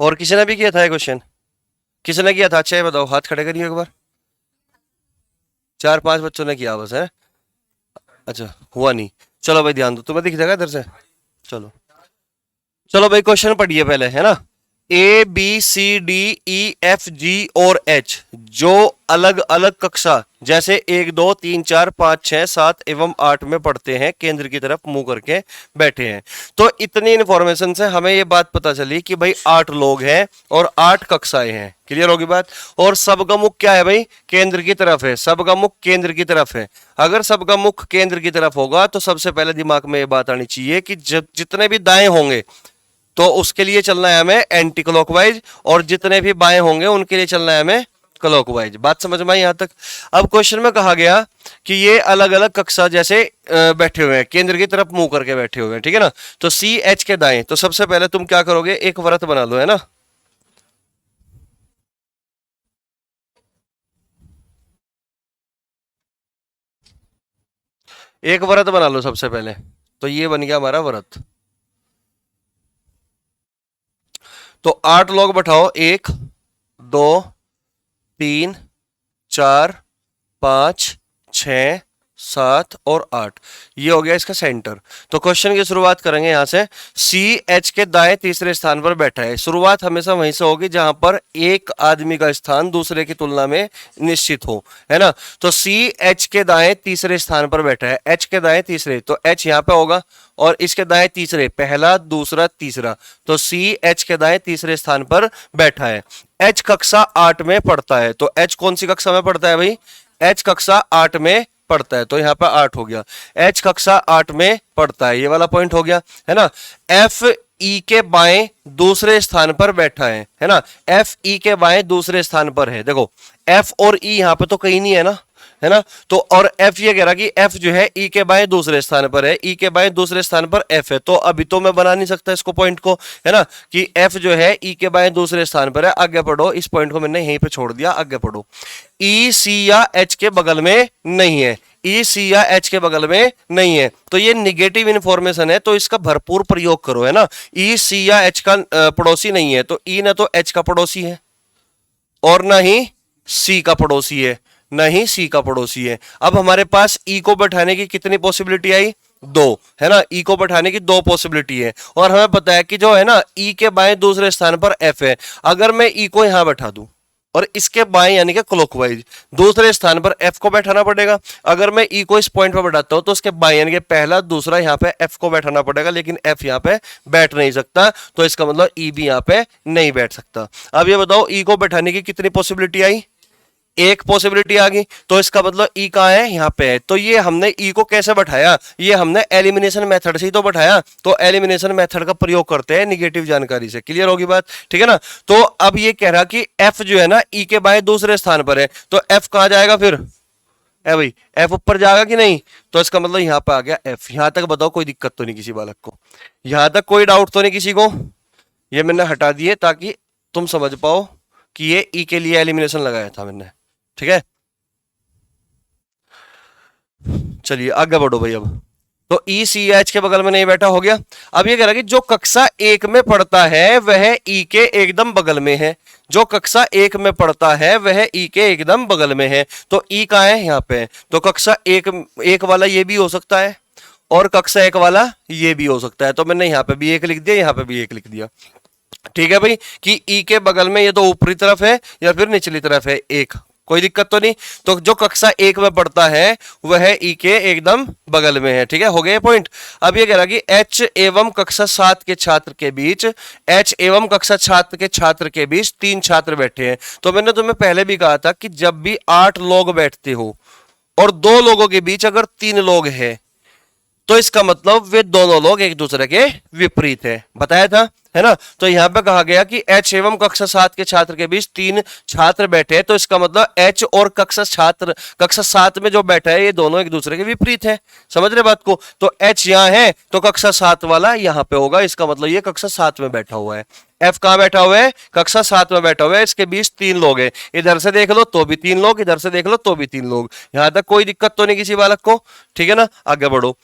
और किसी ने भी किया था ये क्वेश्चन? किसने किया था? अच्छा ये बताओ, हाथ खड़े करिए एक बार। 4-5 बच्चों ने किया बस है। अच्छा, हुआ नहीं। चलो भाई ध्यान दो, तुम्हें दिख जाएगा इधर से। चलो चलो भाई, क्वेश्चन पढ़िए पहले, है ना। A B C D E F G और एच जो अलग अलग कक्षा जैसे 1 2 3 4 5 6 7 एवं 8 में पढ़ते हैं, केंद्र की तरफ मुंह करके बैठे हैं। तो इतनी इंफॉर्मेशन से हमें ये बात पता चली कि भाई 8 लोग हैं और 8 कक्षाएं हैं। क्लियर होगी बात। और सबका मुख क्या है भाई? केंद्र की तरफ है। सबका मुख केंद्र की तरफ है। अगर सबका मुख केंद्र की तरफ होगा तो सबसे पहले दिमाग में ये बात आनी चाहिए कि जितने भी दाएं होंगे तो उसके लिए चलना है हमें एंटी क्लॉकवाइज, और जितने भी बाएं होंगे उनके लिए चलना है हमें क्लॉकवाइज। बात समझ में आई यहां तक? अब क्वेश्चन में कहा गया कि ये अलग अलग कक्षा जैसे बैठे हुए हैं, केंद्र की तरफ मुंह करके बैठे हुए हैं, ठीक है ना। तो सी एच के दाएं, तो सबसे पहले तुम क्या करोगे? एक व्रत बना लो, है ना। एक व्रत बना लो सबसे पहले। तो ये बन गया हमारा व्रत। तो 8 लोग बैठाओ, 1 2 3 4 5 6 7 और 8। ये हो गया इसका सेंटर। तो क्वेश्चन की शुरुआत करेंगे यहां से। सी एच के दाएं तीसरे स्थान पर बैठा है। शुरुआत हमेशा वहीं से होगी जहां पर एक आदमी का स्थान दूसरे की तुलना में निश्चित हो, है ना। तो सी एच के दाएं तीसरे स्थान पर बैठा है। एच के दाएं तीसरे, तो एच यहां पे होगा और इसके दाएं तीसरे, पहला दूसरा तीसरा। तो सी एच के दाएं तीसरे स्थान पर बैठा है। एच कक्षा 8 में पढ़ता है। तो एच कौन सी कक्षा में पढ़ता है भाई? एच कक्षा 8 में पढ़ता है। तो यहां पर 8 हो गया। एच कक्षा 8 में पढ़ता है, ये वाला पॉइंट हो गया, है ना। एफ ई के बाएं दूसरे स्थान पर बैठा है ना। एफ ई के बाएं दूसरे स्थान पर है। देखो एफ और ई यहां पे तो कहीं नहीं है ना, है ना। तो और एफ ये कह रहा कि एफ जो है ई के बाएं दूसरे स्थान पर है। ई के बाएं दूसरे स्थान पर एफ है। तो अभी तो मैं बना नहीं सकता इसको पॉइंट को, है ना, कि एफ जो है ई के बाएं दूसरे स्थान पर है। आगे पढ़ो, इस पॉइंट को मैंने यहीं पे छोड़ दिया, आगे पढ़ो। ई सी या एच के बगल में नहीं है। ई सी या एच के बगल में नहीं है, तो ये निगेटिव इंफॉर्मेशन है, तो इसका भरपूर प्रयोग करो, है ना। ई सी या एच का पड़ोसी नहीं है, तो ई ना तो एच का पड़ोसी है और ना ही सी का पड़ोसी है, नहीं सी का पड़ोसी है। अब हमारे पास ई को बैठाने की कितनी पॉसिबिलिटी आई? 2, है ना। ई को बैठाने की 2 पॉसिबिलिटी है और हमें पता है कि जो है ना ई के बाएं दूसरे स्थान पर एफ है। अगर मैं ई को यहां बैठा दूं और इसके बाएं यानी कि क्लॉकवाइज दूसरे स्थान पर एफ को बैठाना पड़ेगा। अगर मैं ई को इस पॉइंट पर बैठाता हूं तो उसके बाएं यानी कि पहला दूसरा यहां पे एफ को बैठाना पड़ेगा, लेकिन एफ यहां पे बैठ नहीं सकता, तो इसका मतलब ई भी यहां पे नहीं बैठ सकता। अब ये बताओ ई को बैठाने की कितनी पॉसिबिलिटी आई? एक पॉसिबिलिटी आ गई, तो इसका मतलब ई कहां है? यहां पे है। तो ये हमने ई को कैसे बैठाया? ये हमने एलिमिनेशन मेथड से ही तो बैठाया। तो एलिमिनेशन मेथड का प्रयोग करते हैं निगेटिव जानकारी से। क्लियर होगी बात, ठीक है ना। तो अब ये कह रहा कि एफ जो है ना ई के बाएं दूसरे स्थान पर है, तो एफ कहां जाएगा फिर? है भाई, एफ ऊपर जाएगा कि नहीं? तो इसका मतलब यहां पे आ गया एफ। यहां तक बताओ कोई दिक्कत तो नहीं किसी बालक को? यहां तक कोई डाउट तो नहीं किसी को? ये मैंने हटा दिए ताकि तुम समझ पाओ कि ये ई के लिए एलिमिनेशन लगाया था मैंने, ठीक है। चलिए आगे बढ़ो भाई। अब तो ई सी एच के बगल में नहीं बैठा, हो गया। अब ये कह रहा है कि जो कक्षा 1 में पढ़ता है वह ई के एकदम बगल में है। जो कक्षा 1 में पढ़ता है वह ई के एकदम बगल में है। तो ई कहां है? यहां पे। तो कक्षा 1 वाला ये भी हो सकता है और कक्षा 1 वाला ये भी हो सकता है। तो मैंने यहां पे भी 1 लिख दिया, यहां पे भी 1 लिख दिया, ठीक है भाई। कि ई के बगल में ये तो ऊपरी तरफ है या फिर निचली तरफ है, एक, कोई दिक्कत तो नहीं। तो जो कक्षा 1 में पढ़ता है वह ई के एकदम बगल में है, ठीक है। हो गया पॉइंट। अब ये कह रहा कि एच एवं कक्षा 7 के छात्र के बीच, एच एवं कक्षा छात्र के छात्र के बीच 3 छात्र बैठे हैं। तो मैंने तुम्हें पहले भी कहा था कि जब भी 8 लोग बैठते हो और 2 लोगों के बीच अगर 3 लोग हैं तो इसका मतलब वे दोनों लोग एक दूसरे के विपरीत है, बताया था, है ना। तो यहां पे कहा गया कि एच एवं कक्षा 7 के छात्र के बीच 3 छात्र बैठे हैं, तो इसका मतलब एच और कक्षा 7 में जो बैठा है ये दोनों एक दूसरे के विपरीत है। समझ रहे बात को? तो एच यहां है तो कक्षा 7 वाला यहां पे होगा, इसका मतलब ये कक्षा 7 में बैठा हुआ है। एफ कहां बैठा हुआ है? कक्षा 7 में बैठा हुआ है। इसके बीच 3 लोग हैं, इधर से देख लो तो भी 3 लोग, इधर से देख लो तो भी 3 लोग। यहां तक कोई दिक्कत तो नहीं किसी बालक को, ठीक है ना। आगे बढ़ो।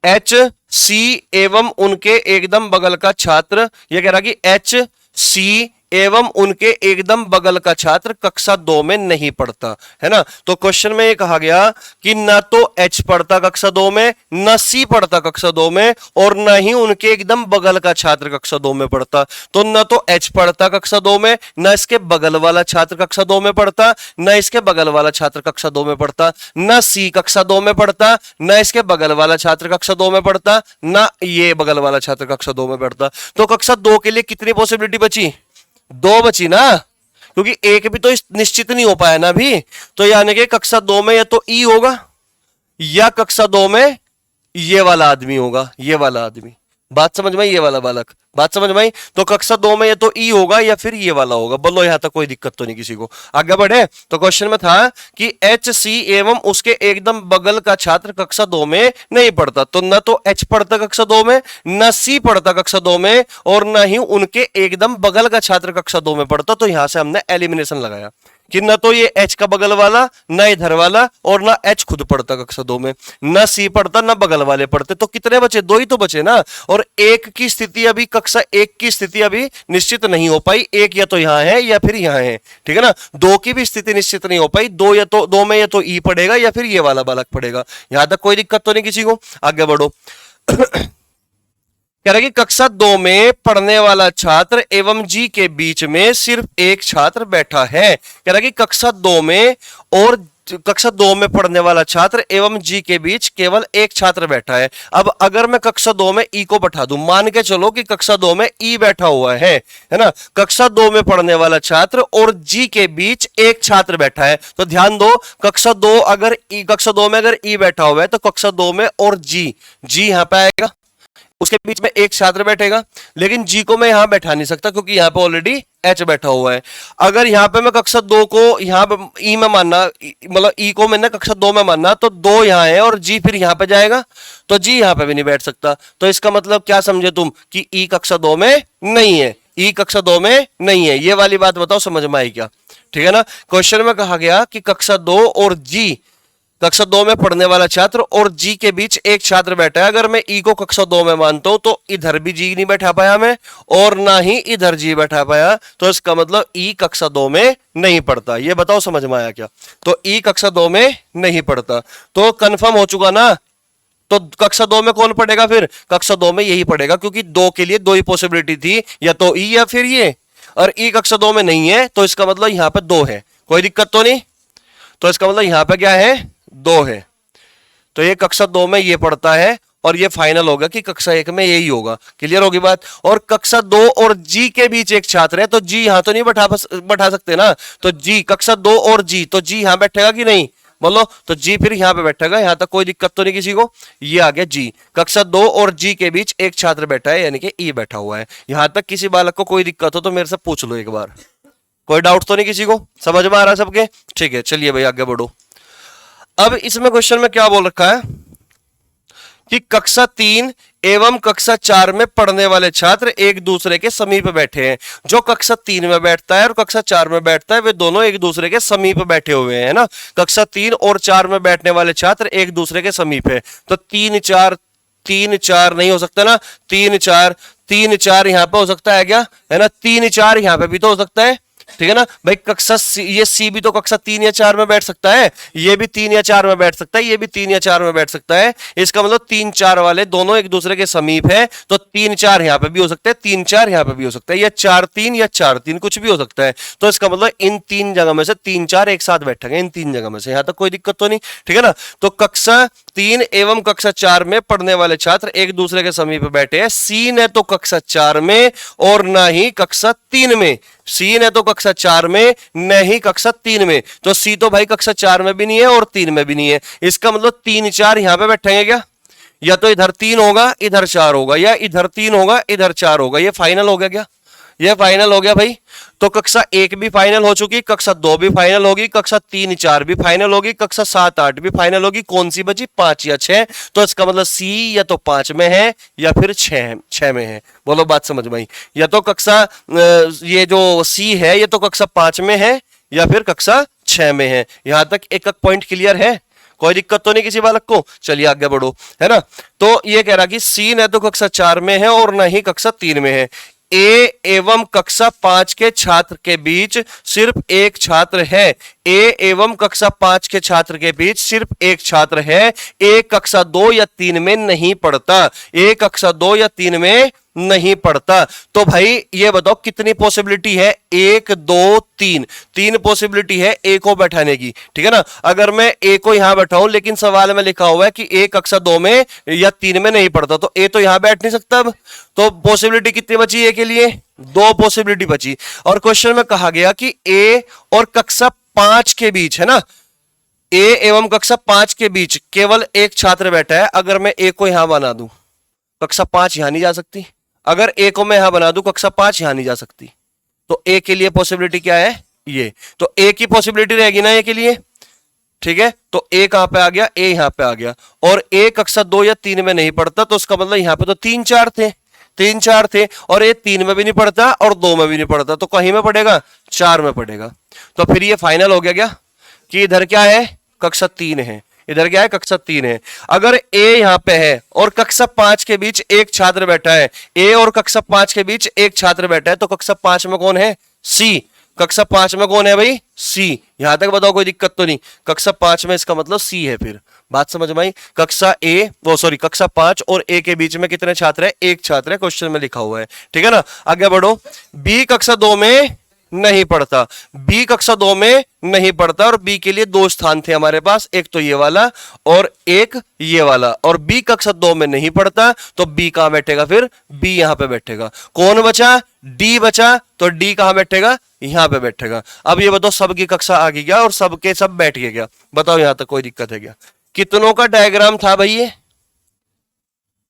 एच सी एवं उनके एकदम बगल का छात्र, ये कह रहा कि एच सी एवं उनके एकदम बगल का छात्र कक्षा 2 में नहीं पढ़ता, है ना। तो क्वेश्चन में ये कहा गया कि न तो एच पढ़ता कक्षा 2 में, न सी पढ़ता कक्षा 2 में, और न ही उनके एकदम बगल का छात्र कक्षा 2 में पढ़ता। तो न तो एच पढ़ता कक्षा 2 में, न इसके बगल वाला छात्र कक्षा 2 में पढ़ता, न इसके बगल वाला छात्र कक्षा 2 में पढ़ता, न सी कक्षा 2 में पढ़ता, न इसके बगल वाला छात्र कक्षा 2 में पढ़ता, न ये बगल वाला छात्र कक्षा 2 में पढ़ता। तो कक्षा 2 के लिए कितनी पॉसिबिलिटी बची? 2 बची ना, क्योंकि एक भी तो निश्चित नहीं हो पाया ना अभी। तो यानी कि कक्षा 2 में या तो ई होगा या कक्षा 2 में ये वाला आदमी होगा, ये वाला आदमी। बात समझ में आई? ये वाला बालक, बात समझ में आई? तो कक्षा 2 में या तो ई होगा या फिर ये वाला होगा। बोलो यहां तक कोई दिक्कत तो नहीं किसी को? आगे बढ़े। तो क्वेश्चन में था कि एच सी एवं उसके एकदम बगल का छात्र कक्षा 2 में नहीं पढ़ता। तो न तो एच पढ़ता कक्षा 2 में, न सी पढ़ता कक्षा 2 में, और न ही उनके एकदम बगल का छात्र कक्षा 2 में पढ़ता। तो यहां से हमने एलिमिनेशन लगाया कि न तो ये एच का बगल वाला, न इधर वाला, और न एच खुद पढ़ता कक्षा 2 में, न सी पढ़ता, न बगल वाले पढ़ते। तो कितने बचे? 2 ही तो बचे ना। और एक की स्थिति अभी, कक्षा 1 की स्थिति अभी निश्चित नहीं हो पाई। एक या तो यहां है या फिर यहां है, ठीक है ना। 2 की भी स्थिति निश्चित नहीं हो पाई। 2 या तो 2 में या तो ई पढ़ेगा या फिर ये वाला बालक पढ़ेगा। यहां तक कोई दिक्कत तो नहीं किसी को? आगे बढ़ो। कह रहा है कि कक्षा 2 में पढ़ने वाला छात्र एवं जी के बीच में सिर्फ एक छात्र बैठा है। कह रहा है कि कक्षा 2 में और कक्षा 2 में पढ़ने वाला छात्र एवं जी के बीच केवल एक छात्र बैठा है। अब अगर मैं कक्षा 2 में ई को बैठा दूं, मान के चलो कि कक्षा 2 में ई बैठा हुआ है ना। कक्षा 2 में पढ़ने वाला छात्र और जी के बीच एक छात्र बैठा है। तो ध्यान दो, कक्षा 2 अगर ई, कक्षा 2 में अगर ई बैठा हुआ है तो कक्षा 2 में और जी यहां पे आएगा, उसके बीच में एक छात्र बैठेगा। लेकिन जी को मैं यहां बैठा नहीं सकता क्योंकि यहां पे ऑलरेडी एच बैठा हुआ है। अगर यहां पे मैं कक्षा 2 को यहां पे ई में मानना, मतलब ई को मैंने कक्षा 2 में मानना, तो 2 यहां है और जी फिर यहां पे जाएगा, तो जी यहां पे भी नहीं बैठ सकता। तो इसका मतलब क्या समझे तुम कि ई कक्षा 2 में नहीं है, ई कक्षा 2 में नहीं है। ये वाली बात बताओ, समझ में आई क्या? ठीक है ना। क्वेश्चन में कहा गया कि कक्षा 2 और जी, कक्षा 2 में पढ़ने वाला छात्र और जी के बीच एक छात्र बैठा है। अगर मैं ई को कक्षा 2 में मानता हूं तो इधर भी जी नहीं बैठा पाया मैं, और ना ही इधर जी बैठा पाया। तो इसका मतलब ई कक्षा 2 में नहीं पढ़ता। ये बताओ समझ में आया क्या? तो ई कक्षा 2 में नहीं पढ़ता। तो कंफर्म हो चुका ना। तो कक्षा 2 में कौन पढ़ेगा? फिर कक्षा 2 में यही पढ़ेगा, क्योंकि 2 के लिए 2 ही पॉसिबिलिटी थी, या तो ई या फिर ये। और ई कक्षा 2 में नहीं है तो इसका मतलब यहां पे 2 है। कोई दिक्कत तो नहीं? तो इसका मतलब यहां पे क्या है? 2 है। तो ये कक्षा 2 में ये पढ़ता है, और ये फाइनल होगा कि कक्षा 1 में यही होगा। क्लियर होगी बात? और कक्षा 2 और जी के बीच एक छात्र है, तो जी यहां तो नहीं बैठा सकते ना। तो जी, कक्षा 2 और जी, तो जी यहां बैठेगा कि नहीं? बोलो। तो जी फिर यहां पे बैठेगा। यहां तक कोई दिक्कत तो नहीं किसी को? ये आ गया जी। कक्षा 2 और जी के बीच एक छात्र बैठा है, यानी कि ई बैठा हुआ है। यहां तक किसी बालक को कोई दिक्कत हो तो मेरे से पूछ लो एक बार। कोई डाउट तो नहीं किसी को? समझ में आ रहा है सबके? ठीक है, चलिए भाई आगे बढ़ो। अब इसमें क्वेश्चन में क्या बोल रखा है कि कक्षा 3 एवं कक्षा 4 में पढ़ने वाले छात्र एक दूसरे के समीप बैठे हैं। जो कक्षा 3 में बैठता है और कक्षा 4 में बैठता है, वे दोनों एक दूसरे के समीप बैठे हुए हैं ना। कक्षा 3 और 4 में बैठने वाले छात्र एक दूसरे के समीप है। तो 3 4 नहीं हो सकता ना। 3 4 यहां पे हो सकता है क्या? है ना। 3 4 यहां पे भी तो हो सकता है, ठीक है ना भाई। कक्षा ये सी भी तो कक्षा 3 या 4 में बैठ सकता है, ये भी 3 या 4 में बैठ सकता है, ये भी 3 या 4 में बैठ सकता है। इसका मतलब 3 4 वाले दोनों एक दूसरे के समीप है। तो 3 4 यहां पे भी हो सकता है, 3 4 यहां पे भी हो सकता है, या 4 3 या 4 3 कुछ भी हो सकता है। तो इसका मतलब इन 3 जगह में से 3 4 एक साथ बैठेंगे, इन 3 जगह में से। यहां तक कोई दिक्कत तो नहीं, ठीक है ना। तो कक्षा 3 एवं कक्षा 4 में पढ़ने वाले छात्र एक दूसरे के समीप बैठे हैं। सी ने तो कक्षा 4 में और ना ही कक्षा 3 में, सी ने तो कक्षा 4 में नहीं कक्षा 3 में। तो सी तो भाई कक्षा 4 में भी नहीं है और 3 में भी नहीं है। इसका मतलब 3 4 यहां पे बैठेंगे क्या? या तो इधर 3 होगा इधर 4 होगा, या इधर 3 होगा इधर 4 होगा। ये फाइनल हो गया क्या? ये फाइनल हो गया भाई। तो कक्षा 1 भी फाइनल हो चुकी, कक्षा 2 भी फाइनल होगी, कक्षा 3 4 भी फाइनल होगी, कक्षा 7 8 भी फाइनल होगी। कौन सी बची? 5 या 6। तो इसका मतलब सी या तो 5 में है या फिर 6 में है। बोलो बात समझ में आई? या तो कक्षा ये जो सी है ये तो कक्षा 5 में है या फिर कक्षा 6 में है। यहां तक एक एक पॉइंट क्लियर है? कोई दिक्कत तो नहीं किसी बालक को? चलिए आगे बढ़ो, है ना। तो ये कह रहा कि सी न तो कक्षा 4 में है और न ही कक्षा 3 में है। ए एवं कक्षा 5 के छात्र के बीच सिर्फ एक छात्र है। ए एवं कक्षा 5 के छात्र के बीच सिर्फ एक छात्र है। ए कक्षा 2 या 3 में नहीं पढ़ता। ए कक्षा 2 या 3 में नहीं पढ़ता। तो भाई ये बताओ कितनी पॉसिबिलिटी है? 1 2 3, 3 पॉसिबिलिटी है ए को बैठाने की, ठीक है ना। अगर मैं ए को यहां बैठाऊं, लेकिन सवाल में लिखा हुआ है कि ए कक्षा 2 में या 3 में नहीं पढ़ता, तो ए तो यहां बैठ नहीं सकता। अब तो पॉसिबिलिटी कितनी बची ए के लिए? 2 पॉसिबिलिटी बची। और क्वेश्चन में कहा गया कि ए और कक्षा 5 के बीच, है ना, ए एवं कक्षा 5 के बीच केवल एक छात्र बैठा है। अगर मैं ए को यहां बना दूं, कक्षा 5 यहां नहीं जा सकती। अगर ए को मैं यहां बना दूं, कक्षा 5 यहां नहीं जा सकती। तो ए के लिए पॉसिबिलिटी क्या है? ये तो ए की पॉसिबिलिटी रहेगी ना ए के लिए, ठीक है। तो ए कहां पे आ गया? ए यहां पे आ गया। और ए कक्षा 2 या 3 में नहीं पढ़ता, तो उसका मतलब यहां पे तो 3 4 थे, 3 4 थे। और ए 3 में भी नहीं पढ़ता और 2 में भी नहीं पढ़ता, तो कहीं में पढ़ेगा? 4 में पढ़ेगा। तो फिर ये फाइनल हो गया क्या कि इधर क्या है? कक्षा 3 है। इधर क्या है? कक्षा 3 है। अगर ए यहां पे है और कक्षा 5 के बीच एक छात्र बैठा है, ए और कक्षा 5 के बीच एक छात्र बैठा है, तो कक्षा 5 में कौन है? सी। कक्षा 5 में कौन है भाई? सी। यहां तक बताओ, कोई दिक्कत तो नहीं? कक्षा 5 में इसका मतलब सी है। फिर बात समझ में आई? कक्षा ए वो सॉरी कक्षा 5 और ए के बीच में कितने छात्र है? एक छात्र है, क्वेश्चन में लिखा हुआ है, ठीक है ना। आगे बढ़ो। बी कक्षा 2 में नहीं पढ़ता। बी कक्षा 2 में नहीं पढ़ता और बी के लिए 2 स्थान थे हमारे पास, एक तो ये वाला और एक ये वाला। और बी कक्षा 2 में नहीं पढ़ता, तो बी कहां बैठेगा? फिर बी यहां पे बैठेगा। कौन बचा? डी बचा। तो डी कहां बैठेगा? यहां पे बैठेगा। अब ये बताओ, सबकी कक्षा आ गई क्या और सबके सब बैठ गए क्या? बताओ यहां तक कोई दिक्कत है क्या? कितनों का डायग्राम था भाई? ये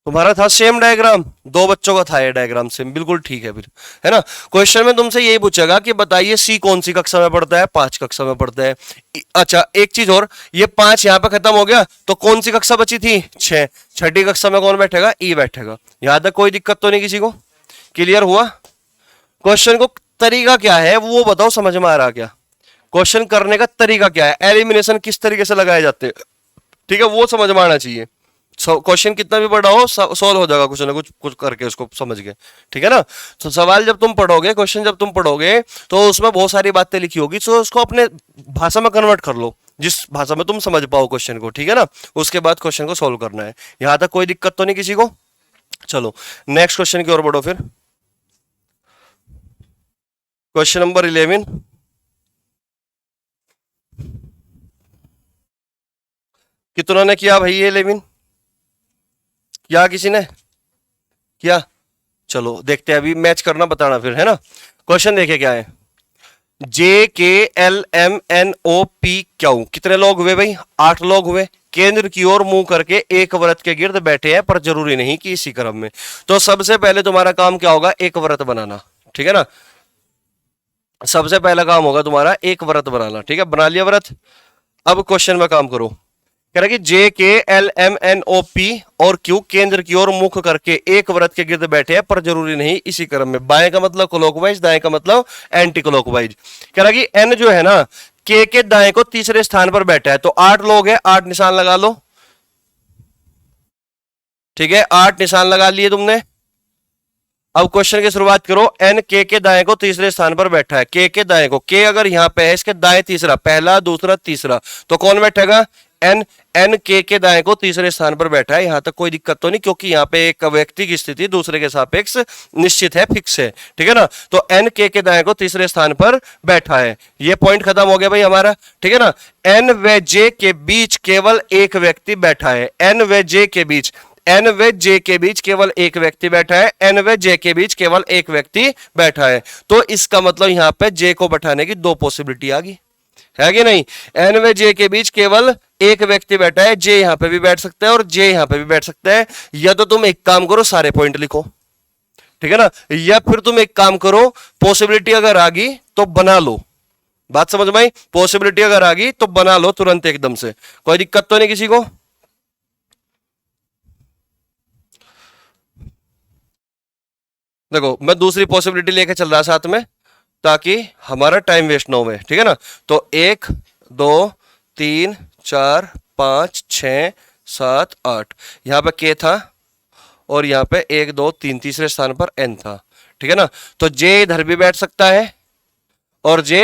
तुम्हारा था सेम डायग्राम? 2 बच्चों का था ये डायग्राम सेम, बिल्कुल ठीक है फिर, है ना। क्वेश्चन में तुमसे यही पूछेगा कि बताइए सी कौन सी कक्षा में पढ़ता है? 5 कक्षा में पढ़ता है। अच्छा एक चीज और, ये 5 यहां पे खत्म हो गया, तो कौन सी कक्षा बची थी? 6। छठी कक्षा में कौन बैठेगा? ई बैठेगा। यहां तक कोई दिक्कत तो नहीं किसी को? क्लियर हुआ? क्वेश्चन को तरीका क्या है वो बताओ, समझ में आ रहा क्या? क्वेश्चन करने का तरीका क्या है? एलिमिनेशन किस तरीके से लगाए जाते हैं, ठीक है, वो समझ में आना चाहिए। क्वेश्चन कितना भी बड़ा हो सॉल्व हो जाएगा कुछ ना कुछ कुछ करके उसको समझ के, ठीक है ना। तो सवाल जब तुम पढ़ोगे, क्वेश्चन जब तुम पढ़ोगे, तो उसमें बहुत सारी बातें लिखी होगी, तो उसको अपने भाषा में कन्वर्ट कर लो, जिस भाषा में तुम समझ पाओ क्वेश्चन को, ठीक है ना। उसके बाद क्वेश्चन को सॉल्व करना है। यहां तक कोई दिक्कत तो नहीं किसी को? चलो नेक्स्ट क्वेश्चन की ओर बढ़ो। फिर क्वेश्चन नंबर 11। कितनों ने किया भाई? ये 11 क्या किसी ने किया? चलो देखते हैं, अभी मैच करना बताना फिर, है ना। क्वेश्चन देखिए क्या है। J K L M N O P Q कितने लोग हुए भाई? 8 लोग हुए। केंद्र की ओर मुंह करके एक वृत्त के गिर्द बैठे हैं, पर जरूरी नहीं कि इसी क्रम में। तो सबसे पहले तुम्हारा काम क्या होगा? एक वृत्त बनाना, ठीक है ना। सबसे पहला काम होगा तुम्हारा एक वृत्त बनाना, ठीक है। बना लिया वृत्त। अब क्वेश्चन में काम करो। कह रहा है कि J K L M N O P और क्यू केंद्र की ओर मुख करके एक वृत्त के गिर्द बैठे हैं, पर जरूरी नहीं इसी क्रम में। बाएं का मतलब क्लॉकवाइज, दाएं का मतलब एंटी क्लॉकवाइज। कह रहा है कि एन जो है ना, के दाएं को तीसरे स्थान पर बैठा है। तो 8 लोग हैं, 8 निशान लगा लो, ठीक है। 8 निशान लगा लिए तुमने। अब क्वेश्चन की शुरुआत करो। एन के दाएं को तीसरे स्थान पर बैठा है। के दाएं को, के अगर यहां पे है, इसके दाएं तीसरा, पहला दूसरा तीसरा, तो कौन बैठेगा? एन। एन के दाएं को तीसरे स्थान पर बैठा है। यहां तक कोई दिक्कत तो नहीं, क्योंकि यहां पे एक व्यक्ति की स्थिति दूसरे के सापेक्ष निश्चित है, फिक्स है, ठीक है ना। तो एन के दाएं को तीसरे स्थान पर बैठा है। ये पॉइंट खत्म हो गया भाई हमारा, ठीक है ना। एन व जे के बीच केवल एक व्यक्ति बैठा है। एन व जे के बीच, एन व जे के बीच केवल एक व्यक्ति बैठा है। एन व जे के बीच केवल एक व्यक्ति बैठा है। तो इसका मतलब यहां पे जे को बैठाने की 2 पॉसिबिलिटी आ गई, है कि नहीं। एन व जे के बीच केवल एक व्यक्ति बैठा है। जे यहां पे भी बैठ सकता है और जे यहां पे भी बैठ सकता है। या तो तुम एक काम करो, सारे पॉइंट लिखो, ठीक है ना, या फिर तुम एक काम करो, पॉसिबिलिटी अगर आ गई तो बना लो। बात समझ में आई? पॉसिबिलिटी अगर आ गई तो बना लो तुरंत एकदम से, कोई दिक्कत तो नहीं किसी को? देखो मैं दूसरी पॉसिबिलिटी लेके चल रहा साथ में, ताकि हमारा टाइम वेस्ट ना हो, ठीक है ना। तो 1 2 3 4 5 6 7 8, यहाँ पे के था और यहाँ पे 1 2 3, तीसरे स्थान पर एन था, ठीक है ना। तो जे इधर भी बैठ सकता है और जे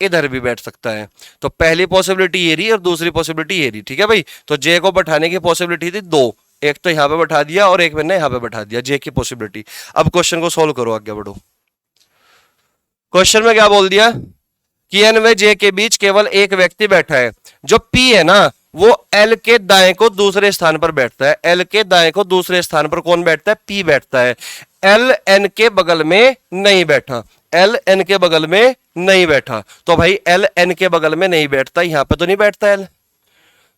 इधर भी बैठ सकता है। तो पहली पॉसिबिलिटी ये रही और दूसरी पॉसिबिलिटी ये रही, ठीक है भाई। तो जे को बैठाने की पॉसिबिलिटी थी दो, एक तो यहां पे बैठा दिया और एक मैंने यहां पे बैठा दिया, जे की पॉसिबिलिटी। अब क्वेश्चन को सोल्व करो, आगे बढ़ो। क्वेश्चन में क्या बोल दिया कि एन व जे के बीच केवल एक व्यक्ति बैठा है। जो पी है ना वो एल के दाएं को दूसरे स्थान पर बैठता है। एल के दाएं को दूसरे स्थान पर कौन बैठता है? पी बैठता है। एल एन के बगल में नहीं बैठा, एल एन के बगल में नहीं बैठा। तो भाई एल एन के बगल में नहीं बैठता, यहां पे तो नहीं बैठता एल,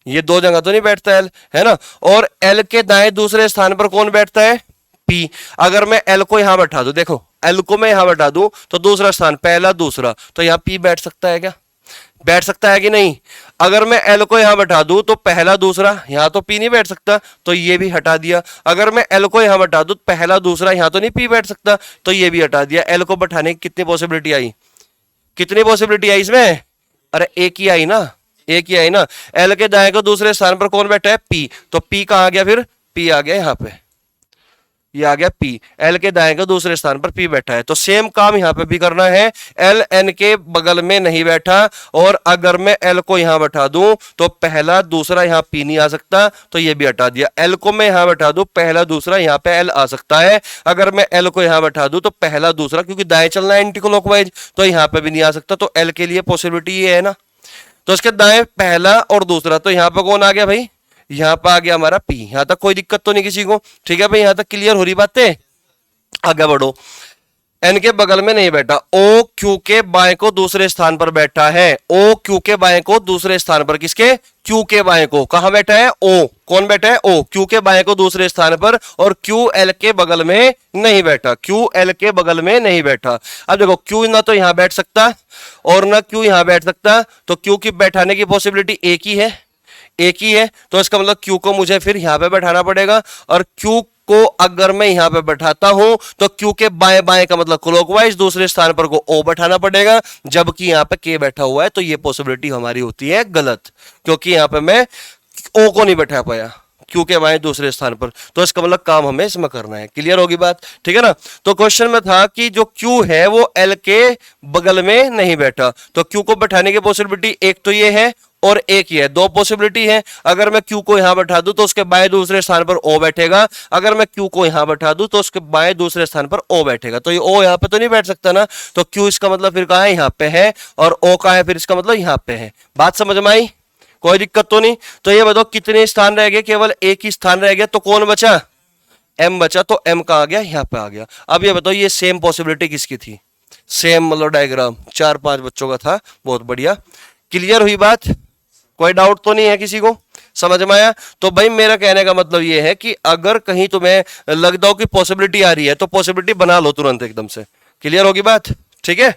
ये दो जगह तो नहीं बैठता एल, है ना। और एल के दाएं दूसरे स्थान पर कौन बैठता है? पी। अगर मैं एल को यहां बैठा दूं, देखो एल को मैं यहां बैठा दूं तो दूसरा स्थान पहला दूसरा, तो यहां पी बैठ सकता है क्या? बैठ सकता है कि नहीं? अगर मैं एल को यहां बैठा दूं तो पहला दूसरा, यहां तो पी नहीं बैठ सकता, तो ये भी हटा दिया। अगर मैं एल को यहां बैठा दूं पहला दूसरा, यहां तो नहीं पी बैठ सकता, तो ये भी हटा दिया। एल को बैठाने की कितनी पॉसिबिलिटी आई? कितनी पॉसिबिलिटी आई इसमें? अरे एक ही आई ना, एक ही आई ना। एल के दाएं को दूसरे स्थान पर कौन बैठा है? पी। तो पी कहां आ गया फिर? पी आ गया यहां पे, ये आ गया पी। एल के दाएं को दूसरे स्थान पर पी बैठा है। तो सेम काम यहां पे भी करना है। एल एन के बगल में नहीं बैठा, और अगर मैं एल को यहां बैठा दूं तो पहला दूसरा यहां पी नहीं आ सकता, तो ये भी हटा दिया। एल को मैं यहां बैठा दूं पहला दूसरा यहां पे एल आ सकता है। अगर मैं एल को यहां बैठा दूं तो पहला दूसरा, क्योंकि दाएं चलना है एंटी क्लॉकवाइज, तो यहां पे भी नहीं आ सकता। तो एल के लिए पॉसिबिलिटी ये है ना। तो इसके दाएं पहला और दूसरा, तो यहां पर कौन आ गया भाई? यहां पर आ गया हमारा पी। यहां तक कोई दिक्कत तो नहीं किसी को? ठीक है भाई, यहां तक क्लियर हो रही बातें? आगे बढ़ो। एन के बगल में नहीं बैठा, ओ क्यू के बाएं को दूसरे स्थान पर बैठा है। ओ क्यू के बाएं को दूसरे स्थान पर, किसके? क्यू के बाएं को। कहां बैठा है? ओ। कौन बैठा है? ओ। क्यू के बाएं को दूसरे स्थान पर, और क्यू एल के बगल में नहीं बैठा, क्यू एल के बगल में नहीं बैठा। अब देखो क्यू ना तो यहां बैठ सकता और ना क्यू यहां बैठ सकता, तो क्यू की बैठाने की पॉसिबिलिटी एक ही है, एक ही है। तो इसका मतलब क्यू को मुझे फिर यहां पे बैठाना पड़ेगा, और क्यू को अगर मैं यहां पे बैठाता हूं तो क्यू के बाएं बाएं का मतलब क्लॉकवाइज दूसरे स्थान पर को ओ बैठाना पड़ेगा, जबकि यहां पे के बैठा हुआ है। तो ये पॉसिबिलिटी हमारी होती है गलत, क्योंकि यहां पे मैं ओ को नहीं बैठा पाया क्यू के बाएं दूसरे स्थान पर। तो इसका मतलब काम हमें इसमें करना है। क्लियर होगी बात? ठीक है ना। तो क्वेश्चन में था कि जो क्यू है वो एल के बगल में नहीं बैठा, तो क्यू को बैठाने की पॉसिबिलिटी एक तो ये है और एक ही है, दो पॉसिबिलिटी है। अगर मैं क्यू को यहां बैठा दूं तो उसके बाएं दूसरे स्थान पर ओ बैठेगा, अगर मैं क्यू को यहां बैठा दूं तो उसके बाएं दूसरे स्थान पर ओ बैठेगा। तो ये ओ यहां पे तो नहीं बैठ सकता ना, तो क्यू इसका मतलब फिर कहां है? यहां पे है, और ओ कहां है? फिर इसका मतलब यहां पे है। बात समझ में आई? कोई दिक्कत तो नहीं? तो ये बताओ कितने स्थान रह गए? केवल एक ही स्थान रह गया, तो कौन बचा? एम बचा। तो एम कहां आ गया? यहां पे आ गया। अब ये बताओ ये सेम पॉसिबिलिटी किसकी थी? सेम मतलब डायग्राम 4-5 बच्चों का था। बहुत बढ़िया, क्लियर हुई बात? कोई डाउट तो नहीं है किसी को? समझ में आया? तो भाई मेरा कहने का मतलब ये है कि अगर कहीं तुम्हें लगता हो कि पॉसिबिलिटी आ रही है तो पॉसिबिलिटी बना लो तुरंत एकदम से। क्लियर होगी बात? ठीक है,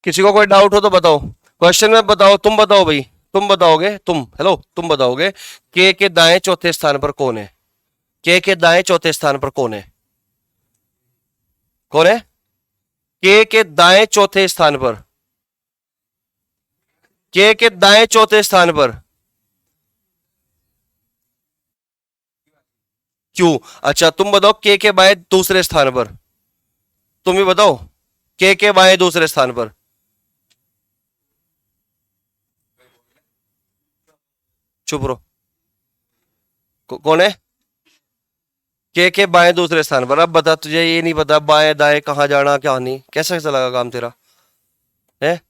किसी को कोई डाउट हो तो बताओ। क्वेश्चन में बताओ, तुम बताओ भाई, तुम बताओगे, तुम हेलो, तुम बताओगे के दाएं चौथे स्थान पर कौन है? के दाएं चौथे स्थान पर कौन है? कौन है? के दाएं चौथे स्थान पर, के दाएं चौथे स्थान पर क्यों? अच्छा तुम बताओ के बाएं दूसरे स्थान पर, तुम ही बताओ के बाएं दूसरे स्थान पर। चुप रहो। कौन है? के बाएं दूसरे स्थान पर। अब बता, तुझे ये नहीं पता बाएं दाएं कहां जाना क्या नहीं, कैसे चलेगा काम तेरा? है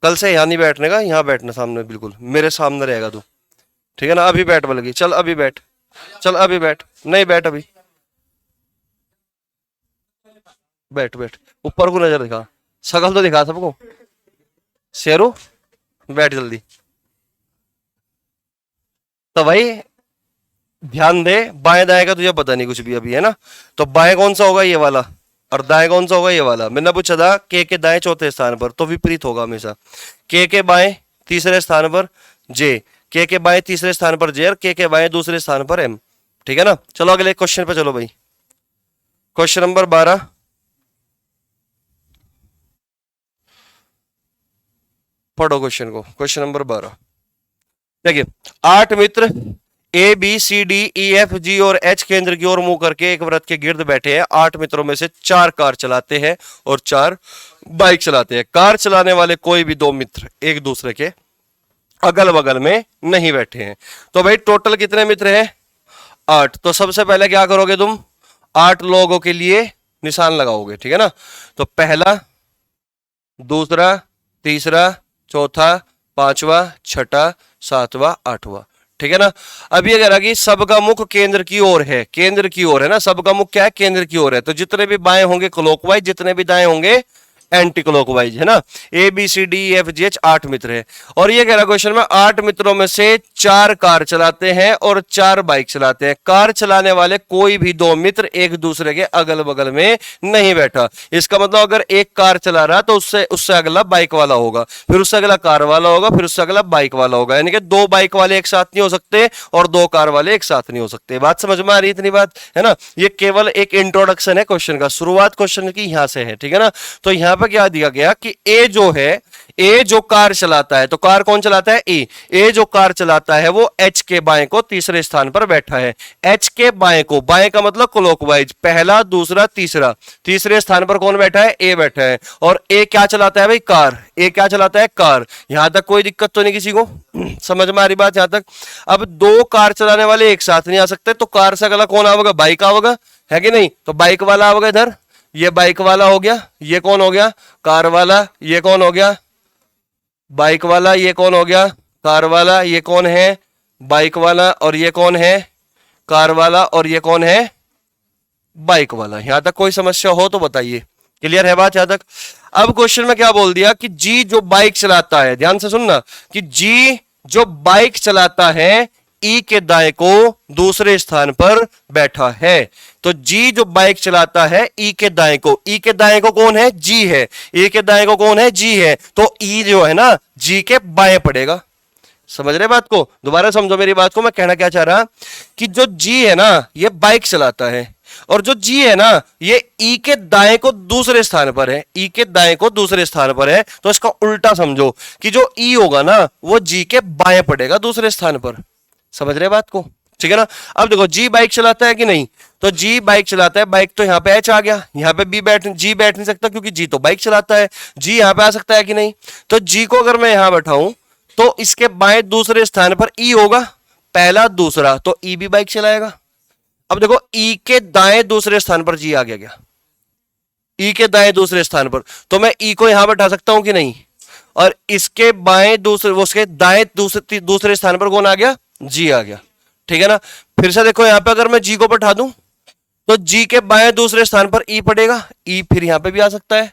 कल से यहां नहीं बैठने का, यहां बैठना सामने, बिल्कुल मेरे सामने रहेगा तू। ठीक है ना? अभी बैठ बलगी, चल अभी बैठ, चल अभी बैठ। नहीं बैठ अभी, बैठ बैठ। ऊपर को नजर दिखा, शकल तो दिखा सबको। शेरू बैठ जल्दी। तो भाई ध्यान दे, बाएं दाएं का तुझे पता नहीं कुछ भी अभी, है ना। तो बाएं कौन सा होगा? ये वाला। और दाएं कौन सा होगा? ये वाला। मैंने पूछा था के दाएं चौथे स्थान पर, तो विपरीत होगा हमेशा। के बाएं तीसरे स्थान पर जे, के बाएं तीसरे स्थान पर जे, और के बाएं दूसरे स्थान पर एम। ठीक है ना। चलो अगले क्वेश्चन पे चलो भाई। Question number 12। पढ़ो क्वेश्चन को, क्वेश्चन नंबर 12। देखिए 8 मित्र A B C D E F G और एच केंद्र की ओर मुंह करके एक वृत्त के गिर्द बैठे हैं। 8 मित्रों में से 4 कार चलाते हैं और 4 बाइक चलाते हैं। कार चलाने वाले कोई भी 2 मित्र एक दूसरे के अगल बगल में नहीं बैठे हैं। तो भाई टोटल कितने मित्र हैं? 8। तो सबसे पहले क्या करोगे तुम? 8 लोगों के लिए निशान लगाओगे, ठीक है ना। तो पहला, दूसरा, तीसरा, चौथा, पांचवा, छठा, सातवां, आठवां, ठीक है ना। अब ये कह रहा कि सबका मुख केंद्र की ओर है, केंद्र की ओर है ना, सबका मुख क्या है? केंद्र की ओर है। तो जितने भी बाएं होंगे क्लॉकवाइज, जितने भी दाएं होंगे एंटी क्लॉकवाइज, है ना। A B C D E F G H 8 मित्र है। और ये कह रहा क्वेश्चन में 8 मित्रों में से 4 कार चलाते हैं और 4 बाइक चलाते हैं। कार चलाने वाले कोई भी 2 मित्र एक दूसरे के अगल बगल में नहीं बैठा। इसका मतलब अगर एक कार चला रहा तो उससे अगला बाइक वाला होगा, फिर उससे अगला कार वाला होगा, फिर उससे अगला बाइक वाला होगा। यानी कि 2 बाइक वाले एक साथ नहीं हो सकते और 2 कार वाले एक साथ नहीं हो सकते। बात समझ में आ रही? इतनी बात है ना। ये केवल एक इंट्रोडक्शन है क्वेश्चन का, शुरुआत क्वेश्चन की यहां से है, ठीक है ना। तो यहां पर क्या दिया गया कि ए जो है, ए जो कार चलाता है, तो कार कौन चलाता है? ए जो कार चलाता है वो एच के बाएं को तीसरे स्थान पर बैठा है। एच के बाएं को, बाएं का मतलब क्लॉकवाइज, पहला, दूसरा, तीसरा, तीसरे स्थान पर कौन बैठा है? ए बैठा है। और ए क्या चलाता है भाई? कार। ए क्या चलाता है? कार। यहां तक कोई दिक्कत तो नहीं किसी को? समझ में आ रही बात यहां तक? अब 2 कार चलाने वाले एक साथ नहीं आ सकते, तो कार से अगला कौन आवेगा? बाइक आवेगा, है कि नहीं। तो बाइक वाला आवेगा इधर, ये बाइक वाला हो गया, ये कौन हो गया? कार वाला। ये कौन हो गया? बाइक वाला। ये कौन हो गया? कार वाला। ये कौन है? बाइक वाला। और ये कौन है? कार वाला। और ये कौन है? बाइक वाला। यहां तक कोई समस्या हो तो बताइए। क्लियर है बात यहां तक? अब क्वेश्चन में क्या बोल दिया कि जी जो बाइक चलाता है, ध्यान से सुनना, कि जी जो बाइक चलाता है ई के दाएं को दूसरे स्थान पर बैठा है। तो जी जो बाइक चलाता है ई के दाएं को, ई के दाएं को कौन है? जी है। ई के दाएं को कौन है? जी है। तो ई जो है ना जी के बाएं पड़ेगा। समझ रहे बात को? दोबारा समझो मेरी बात को। मैं कहना क्या चाह रहा कि जो जी है ना ये बाइक चलाता है, और जो जी है ना ये ई के दाएं को दूसरे स्थान पर है, ई के दाएं को दूसरे स्थान पर है। तो इसका उल्टा समझो कि जो ई होगा ना वो जी के बाएं पड़ेगा दूसरे स्थान पर। समझ रहे बात को? ठीक है ना। अब देखो जी बाइक चलाता है कि नहीं? तो जी बाइक चलाता है, बाइक तो यहां पे एच आ गया, यहां पे जी बैठ नहीं सकता क्योंकि जी तो बाइक चलाता है। जी यहां पे आ सकता है कि नहीं? तो जी को अगर मैं यहां बैठाऊं तो इसके बाएं दूसरे स्थान पर ई होगा, पहला, दूसरा, तो ई भी बाइक चलाएगा। अब देखो ई के दाएं दूसरे स्थान पर जी आ गया क्या? ई के दाएं दूसरे स्थान पर, तो मैं ई को यहां बैठा सकता हूं कि नहीं? और इसके बाएं दूसरे, उसके दाएं दूसरे स्थान पर कौन आ गया? जी आ गया, ठीक है ना। फिर से देखो यहां पे अगर मैं जी को बैठा दूं तो जी के बाएं दूसरे स्थान पर ई पड़ेगा, ई फिर यहां पे भी आ सकता है,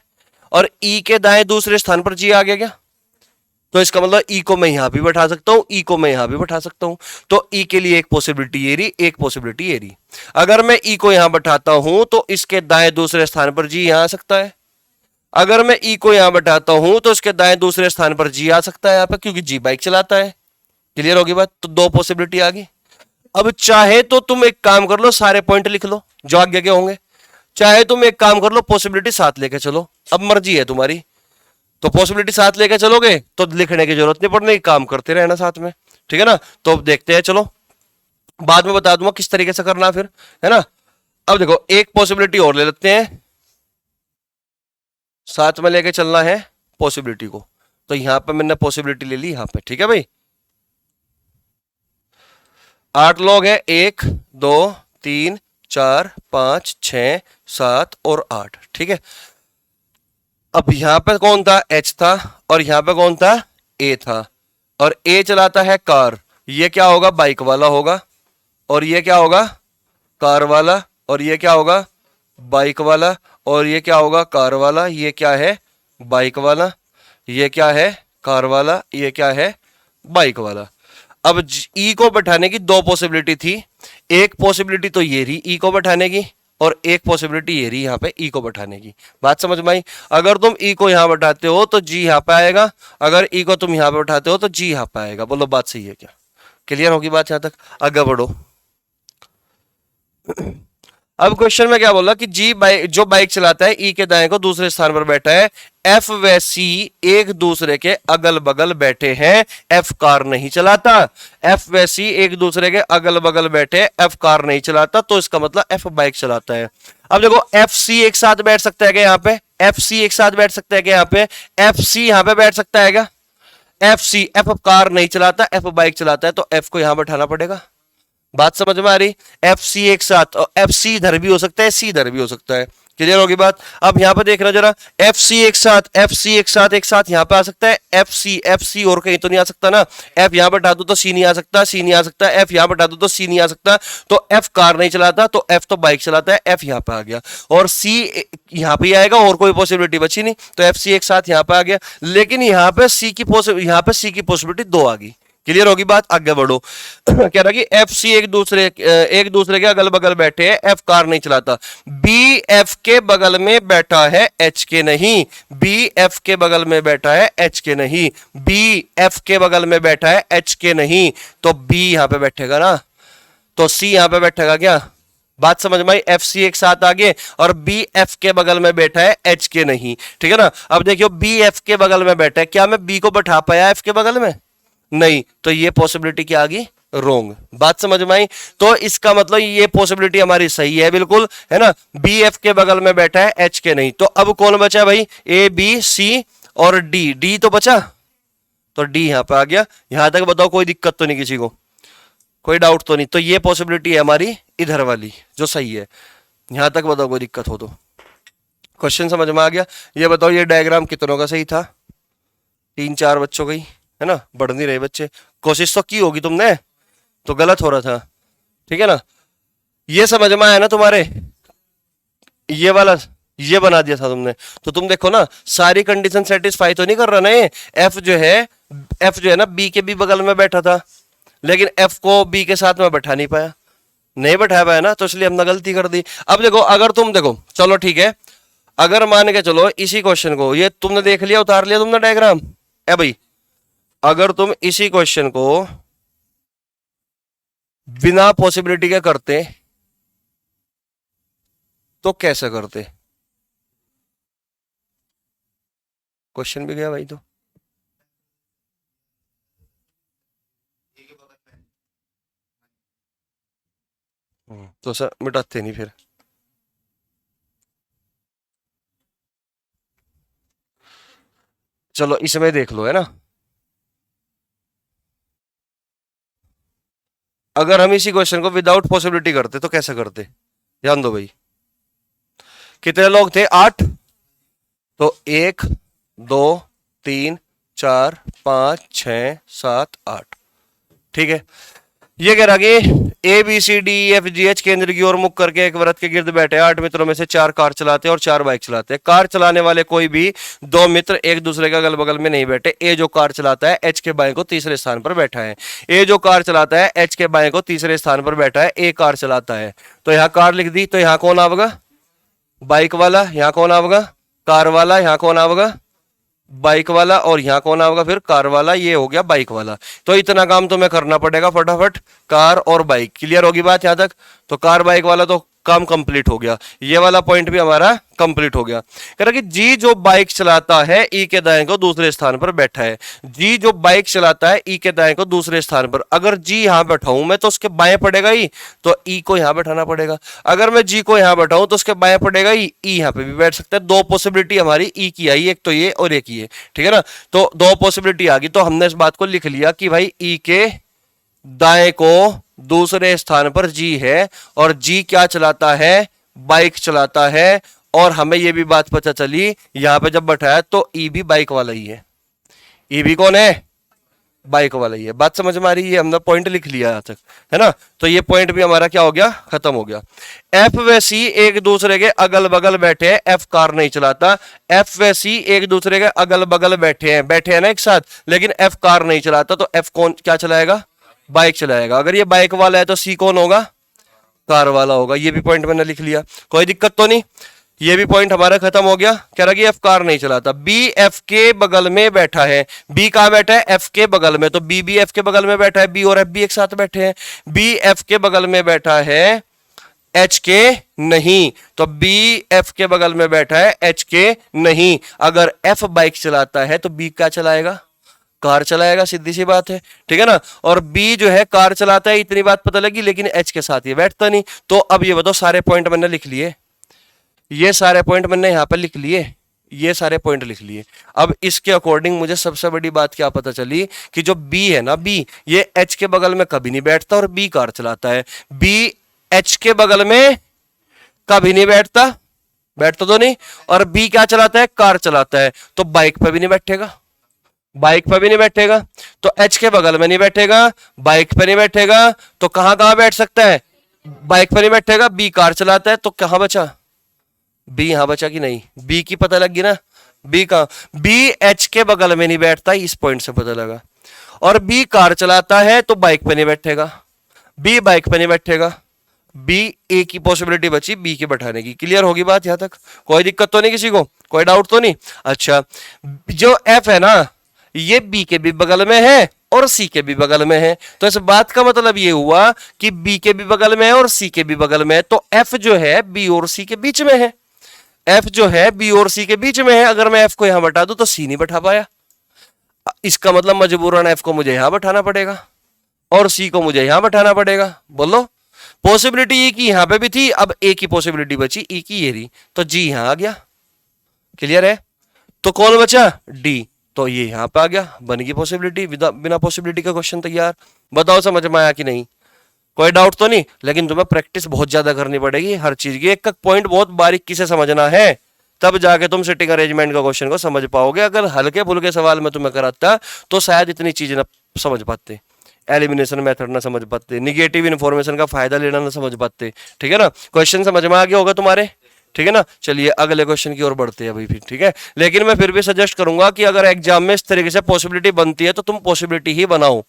और ई के दाएं दूसरे स्थान पर जी आ गया क्या? तो इसका मतलब ई को मैं यहां भी बैठा सकता हूं, ई को मैं यहां भी बैठा सकता हूं। तो ई के लिए एक पॉसिबिलिटी ये रही, एक पॉसिबिलिटी ये रही। अगर मैं ई को यहां बैठाता हूं तो इसके दाएं दूसरे स्थान पर जी यहां आ सकता है। अगर मैं ई को यहां बैठाता हूं तो इसके दाएं दूसरे स्थान पर जी आ सकता है यहां पर, क्योंकि जी बाइक चलाता है। क्लियर होगी बात? तो 2 पॉसिबिलिटी आ गई। अब चाहे तो तुम एक काम कर लो, सारे पॉइंट लिख लो जो आगे के होंगे, चाहे तुम एक काम कर लो पॉसिबिलिटी साथ लेके चलो, अब मर्जी है तुम्हारी। तो पॉसिबिलिटी साथ लेके चलोगे तो लिखने की जरूरत नहीं पड़ने, काम करते रहना साथ में, ठीक है ना। तो अब देखते हैं, चलो बाद में बता दूंगा किस तरीके से करना फिर, है ना। अब देखो एक पॉसिबिलिटी और ले लेते हैं, साथ में लेके चलना है पॉसिबिलिटी को। तो यहां पे मैंने पॉसिबिलिटी ले ली यहां पे, ठीक है भाई। 8 लोग हैं, 1 2 3 4 5 6 7 और 8, ठीक है। अब यहां पे कौन था? एच था, और यहां पे कौन था? ए था, और ए चलाता है कार, ये क्या होगा? बाइक वाला होगा, और ये क्या होगा? कार वाला, और ये क्या होगा? बाइक वाला, और ये क्या होगा? कार वाला। ये क्या है? बाइक वाला। ये क्या है? कार वाला। ये क्या है? बाइक वाला। अब ई को बैठाने की 2 पॉसिबिलिटी थी, एक पॉसिबिलिटी तो ये रही ई को बैठाने की, और एक पॉसिबिलिटी ये रही यहां पे ई को बैठाने की। बात समझ में आई? अगर तुम ई को यहां बैठाते हो तो जी यहां पे आएगा, अगर ई को तुम यहां पे बैठाते हो तो जी यहां पे आएगा। बोलो बात सही है क्या? क्लियर होगी बात यहां तक? आगे बढ़ो। अब क्वेश्चन में क्या बोला कि जी बाइक, जो बाइक चलाता है ई के दाएं को दूसरे स्थान पर बैठा है, एफ व सी एक दूसरे के अगल बगल बैठे हैं, एफ कार नहीं चलाता। एफ व सी एक दूसरे के अगल बगल बैठे, एफ कार नहीं चलाता, तो इसका मतलब एफ बाइक चलाता है। अब देखो एफ सी एक साथ बैठ सकता है क्या यहाँ पे? एफ सी एक साथ बैठ सकता है क्या यहाँ पे? एफ सी यहाँ पे बैठ सकता है क्या? एफ सी, एफ कार नहीं चलाता, एफ बाइक चलाता है, तो एफ को यहां बैठाना पड़ेगा। बात समझ में आ रही? एफ सी एक साथ, और एफ सी इधर भी हो सकता है, सी इधर भी हो सकता है। क्लियर होगी बात? अब यहां पे देखना जरा, एफ सी एक साथ, एफ सी एक साथ, एक साथ यहां पे आ सकता है, एफ सी और कहीं तो नहीं आ सकता ना। एफ यहां बैठा दो तो सी नहीं आ सकता, सी नहीं आ सकता, एफ यहां बैठा दो तो सी नहीं आ सकता, तो एफ कार नहीं चलाता, तो एफ तो बाइक चलाता है, एफ यहां पे आ गया, और सी यहां पे आएगा, और कोई पॉसिबिलिटी बची नहीं, तो एफ सी एक साथ यहां पे आ गया। लेकिन यहां पे सी की पॉसिबिलिटी दो आ गई। क्लियर होगी बात? आगे बढ़ो। कह रहा कि एफ सी एक दूसरे के अगल बगल बैठे हैं, एफ कार नहीं चलाता। बी एफ के बगल में बैठा है, एच के नहीं। बी एफ के बगल में बैठा है, एच के नहीं। बी एफ के बगल में बैठा है, एच के नहीं, तो बी यहां पे बैठेगा ना, तो सी यहां पे बैठेगा क्या? बात समझ में आई? एफ सी एक साथ आगे, और बी एफ के बगल में बैठा है, एच के नहीं। ठीक है ना? अब देखियो बी एफ के बगल में बैठा है, क्या मैं बी को बैठा पाया एफ के बगल में? नहीं, तो ये पॉसिबिलिटी क्या आ गई? रोंग। बात समझ में आई? तो इसका मतलब ये पॉसिबिलिटी हमारी सही है बिल्कुल, है ना? बी एफ के बगल में बैठा है, एच के नहीं। तो अब कौन बचा भाई? ए बी सी और डी। डी तो बचा, तो डी यहां पे आ गया। यहां तक बताओ कोई दिक्कत तो नहीं किसी को? कोई डाउट तो नहीं? तो ये पॉसिबिलिटी है हमारी इधर वाली जो सही है। यहां तक बताओ कोई दिक्कत हो तो? क्वेश्चन समझ में आ गया? ये बताओ ये डायग्राम कितनों का सही था? 3-4 बच्चों का ही है ना? बढ़ नहीं रहे बच्चे, कोशिश तो की होगी तुमने, तो गलत हो रहा था। ठीक है ना? ये समझ में आया ना तुम्हारे? ये वाला ये बना दिया था तुमने, तो तुम देखो ना सारी कंडीशन सेटिस्फाई तो नहीं कर रहा ना ये। एफ जो है ना बी के भी बगल में बैठा था, लेकिन एफ को बी के साथ में बैठा नहीं पाया, नहीं बैठा पाया ना, तो इसलिए हमने गलती कर दी। अब देखो अगर तुम देखो, चलो ठीक है, अगर मान के चलो इसी क्वेश्चन को ये तुमने देख लिया, उतार लिया तुमने डायग्राम, है भाई, अगर तुम इसी क्वेश्चन को बिना पॉसिबिलिटी के करते तो कैसे करते? क्वेश्चन भी गया भाई, तो सर मिटाते नहीं फिर। चलो इसमें देख लो, है ना? अगर हम इसी क्वेश्चन को विदाउट पॉसिबिलिटी करते तो कैसे करते? ध्यान दो भाई। कितने लोग थे? 8। तो 1 2 3 4 5 6 7 8। ठीक है? ये कह रहा कि A B C D F G H केंद्र की ओर मुख करके एक वृत्त के गिर्द बैठे 8 मित्रों में से 4 कार चलाते हैं और 4 बाइक चलाते हैं। कार चलाने वाले कोई भी 2 मित्र एक दूसरे के अगल बगल में नहीं बैठे। ए जो कार चलाता है एच के बाएं को तीसरे स्थान पर बैठा है। ए जो कार चलाता है एच के बाएं को तीसरे स्थान पर बैठा है। ए कार चलाता है, तो यहां कार लिख दी, तो यहां कौन आवेगा? बाइक वाला। यहां कौन आवेगा? कार वाला। यहां कौन आवेगा? बाइक वाला। और यहां कौन आएगा फिर? कार वाला। ये हो गया बाइक वाला। तो इतना काम तुम्हें करना पड़ेगा फटाफट, कार और बाइक। क्लियर होगी बात यहां तक? तो कार बाइक वाला तो काम कंप्लीट हो गया, ये वाला पॉइंट भी हमारा कंप्लीट हो गया। कह रहा कि जी जो बाइक चलाता है ई के दाएं को दूसरे स्थान पर बैठा है। जी जो बाइक चलाता है ई के दाएं को दूसरे स्थान पर, अगर जी यहां बैठाऊं मैं तो उसके बाएं पड़ेगा ई, तो ई को यहां बैठाना पड़ेगा। अगर मैं जी को यहां बैठाऊं तो उसके बाएं पड़ेगा ई, ई यहां पे भी बैठ सकता है। दो पॉसिबिलिटी हमारी ई की आई, एक तो ये और एक ये। ठीक है ना? तो दो पॉसिबिलिटी आ गई, तो हमने इस बात को लिख लिया कि भाई ई के दाएं को दूसरे स्थान पर जी है, और जी क्या चलाता है? बाइक चलाता है। और हमें यह भी बात पता चली यहां पे जब बैठाया तो ई भी बाइक वाला ही है। ई भी कौन है? बाइक वाला ही है। बात समझ में आ रही है? हमने पॉइंट लिख लिया यहां तक, है ना? तो ये पॉइंट भी हमारा क्या हो गया? खत्म हो गया। एफ व सी एक दूसरे के अगल बगल बैठे हैं, एफ कार नहीं चलाता। एफ व सी एक दूसरे के अगल बगल बैठे हैं ना एक साथ, लेकिन एफ कार नहीं चलाता, तो एफ कौन क्या चलाएगा? बाइक चलाएगा। अगर ये बाइक वाला है तो सी कौन होगा? कार वाला होगा। ये भी पॉइंट मैंने लिख लिया, कोई दिक्कत तो नहीं? ये भी पॉइंट हमारा खत्म हो गया। कह रहा कि एफ कार नहीं चलाता। बी एफ के बगल में बैठा है। बी कहां बैठा है? एफ के बगल में, तो बी भी एफ के बगल में बैठा है। बी और एफ भी एक साथ बैठे हैं। बी एफ के बगल में बैठा है, एच के नहीं, तो बी एफ के बगल में बैठा है, एच के नहीं। अगर एफ बाइक चलाता है तो बी क्या चलाएगा? कार चलाएगा, सीधी सी बात है, ठीक है ना। और बी जो है कार चलाता है, इतनी बात पता लगी, लेकिन एच के साथ ये बैठता नहीं। तो अब ये बताओ, सारे पॉइंट मैंने लिख लिए, ये सारे पॉइंट मैंने यहां पर लिख लिए, ये सारे पॉइंट लिख लिए। अब इसके अकॉर्डिंग मुझे सबसे बड़ी बात क्या पता चली कि जो बी है ना, बी ये एच के बगल में कभी नहीं बैठता और बी कार चलाता है। बी एच के बगल में कभी नहीं बैठता, बैठता तो नहीं, और बी क्या चलाता है? कार चलाता है। तो बाइक पे भी नहीं बैठेगा, बाइक पे भी नहीं बैठेगा, तो एच के बगल में नहीं बैठेगा, बाइक पे नहीं बैठेगा, तो कहां कहां बैठ सकता है? बाइक पे नहीं बैठेगा, बी कार चलाता है, तो कहां बचा? बी यहां बचा कि नहीं? बी की पता लग गई ना, बी का, बी एच के बगल में नहीं बैठता, इस पॉइंट से पता लगा। और बी कार चलाता है तो बाइक पे नहीं बैठेगा, बी बाइक पे नहीं बैठेगा, बी ए की पॉसिबिलिटी बची बी के बैठाने की। क्लियर होगी बात यहां तक? कोई दिक्कत तो नहीं, किसी को कोई डाउट तो नहीं? अच्छा, जो एफ है ना, ये बी के भी बगल में है और सी के भी बगल में है, तो इस बात का मतलब ये हुआ कि बी के भी बगल में है और सी के भी बगल में है, तो एफ जो है बी और सी के बीच में है, एफ जो है बी और सी के बीच में है। अगर मैं एफ को यहां बैठा दूं तो सी नहीं बैठा पाया, इसका मतलब मजबूरन एफ को मुझे यहां बैठाना पड़ेगा और सी को मुझे यहां बैठाना पड़ेगा। बोलो, पॉसिबिलिटी ई की यहां पे भी थी, अब ए की पॉसिबिलिटी बची, ई की ये रही, तो जी यहां आ गया। क्लियर है? तो कौन बचा? डी, तो ये यहां पे आ गया, बन गई पॉसिबिलिटी। बिना पॉसिबिलिटी का क्वेश्चन तैयार। बताओ समझ में आया कि नहीं? कोई डाउट तो नहीं? लेकिन तुम्हें प्रैक्टिस बहुत ज्यादा करनी पड़ेगी हर चीज की, एक एक पॉइंट बहुत बारीकी से समझना है, तब जाके तुम सिटिंग अरेंजमेंट का क्वेश्चन को समझ पाओगे। अगर हल्के फुल्के सवाल में तुम्हें कराता तो शायद इतनी चीज ना समझ पाते, एलिमिनेशन मेथड ना समझ पाते, निगेटिव इन्फॉर्मेशन का फायदा लेना ना समझ पाते। ठीक है ना? क्वेश्चन समझ में आ गया होगा तुम्हारे? ठीक है ना? चलिए अगले क्वेश्चन की ओर बढ़ते हैं अभी फिर। ठीक है, लेकिन मैं फिर भी सजेस्ट करूंगा कि अगर एग्जाम में इस तरीके से पॉसिबिलिटी बनती है तो तुम पॉसिबिलिटी ही बनाओ।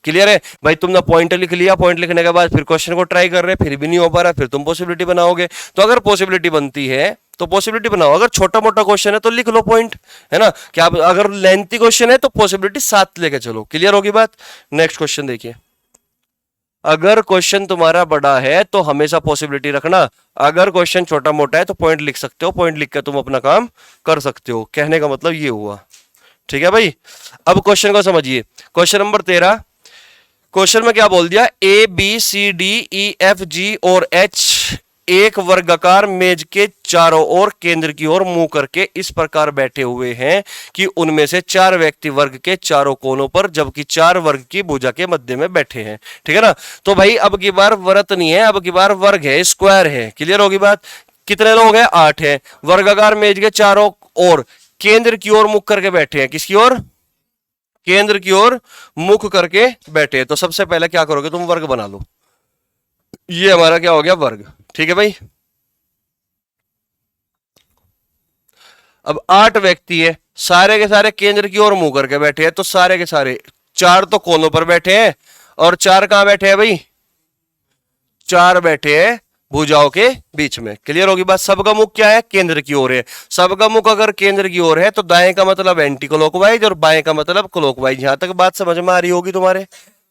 क्लियर है भाई? तुमने पॉइंट लिख लिया, पॉइंट लिखने के बाद फिर क्वेश्चन को ट्राई कर रहे, फिर भी नहीं हो पा रहा, फिर तुम पॉसिबिलिटी बनाओगे। तो अगर पॉसिबिलिटी बनती है तो पॉसिबिलिटी बनाओ, अगर छोटा मोटा क्वेश्चन है तो लिख लो पॉइंट, है ना? क्या अगर लेंथी क्वेश्चन है तो पॉसिबिलिटी साथ लेके चलो। क्लियर होगी बात? नेक्स्ट क्वेश्चन देखिए। अगर क्वेश्चन तुम्हारा बड़ा है तो हमेशा पॉसिबिलिटी रखना, अगर क्वेश्चन छोटा मोटा है तो पॉइंट लिख सकते हो, पॉइंट लिख के तुम अपना काम कर सकते हो। कहने का मतलब ये हुआ। ठीक है भाई, अब क्वेश्चन को समझिए। क्वेश्चन नंबर 13, क्वेश्चन में क्या बोल दिया? A B C D E F G और एच एक वर्गाकार मेज के चारों ओर केंद्र की ओर मुंह करके इस प्रकार बैठे हुए हैं कि उनमें से 4 व्यक्ति वर्ग के चारों कोनों पर जबकि 4 वर्ग की भुजा के मध्य में बैठे हैं। ठीक है ना? तो भाई अब की बार वृत्त नहीं है, अब की बार वर्ग है, स्क्वायर है। क्लियर होगी बात? कितने लोग हैं? 8 है। वर्गाकार मेज के चारों ओर केंद्र की ओर मुख करके बैठे हैं। किसकी ओर? केंद्र की ओर मुख करके बैठे हैं। तो सबसे पहले क्या करोगे तुम? वर्ग बना लो। ये हमारा क्या हो गया? वर्ग। ठीक है भाई, अब 8 व्यक्ति है, सारे के सारे केंद्र की ओर मुंह करके बैठे हैं, तो सारे के सारे 4 तो कोनों पर बैठे हैं और 4 कहां बैठे हैं भाई? 4 बैठे हैं भुजाओं के बीच में। क्लियर होगी बात? सबका मुख क्या है? केंद्र की ओर है। सबका मुख अगर केंद्र की ओर है तो दाएं का मतलब एंटी क्लॉकवाइज और बाएं का मतलब क्लॉकवाइज। यहां तक बात समझ में आ रही होगी तुम्हारे?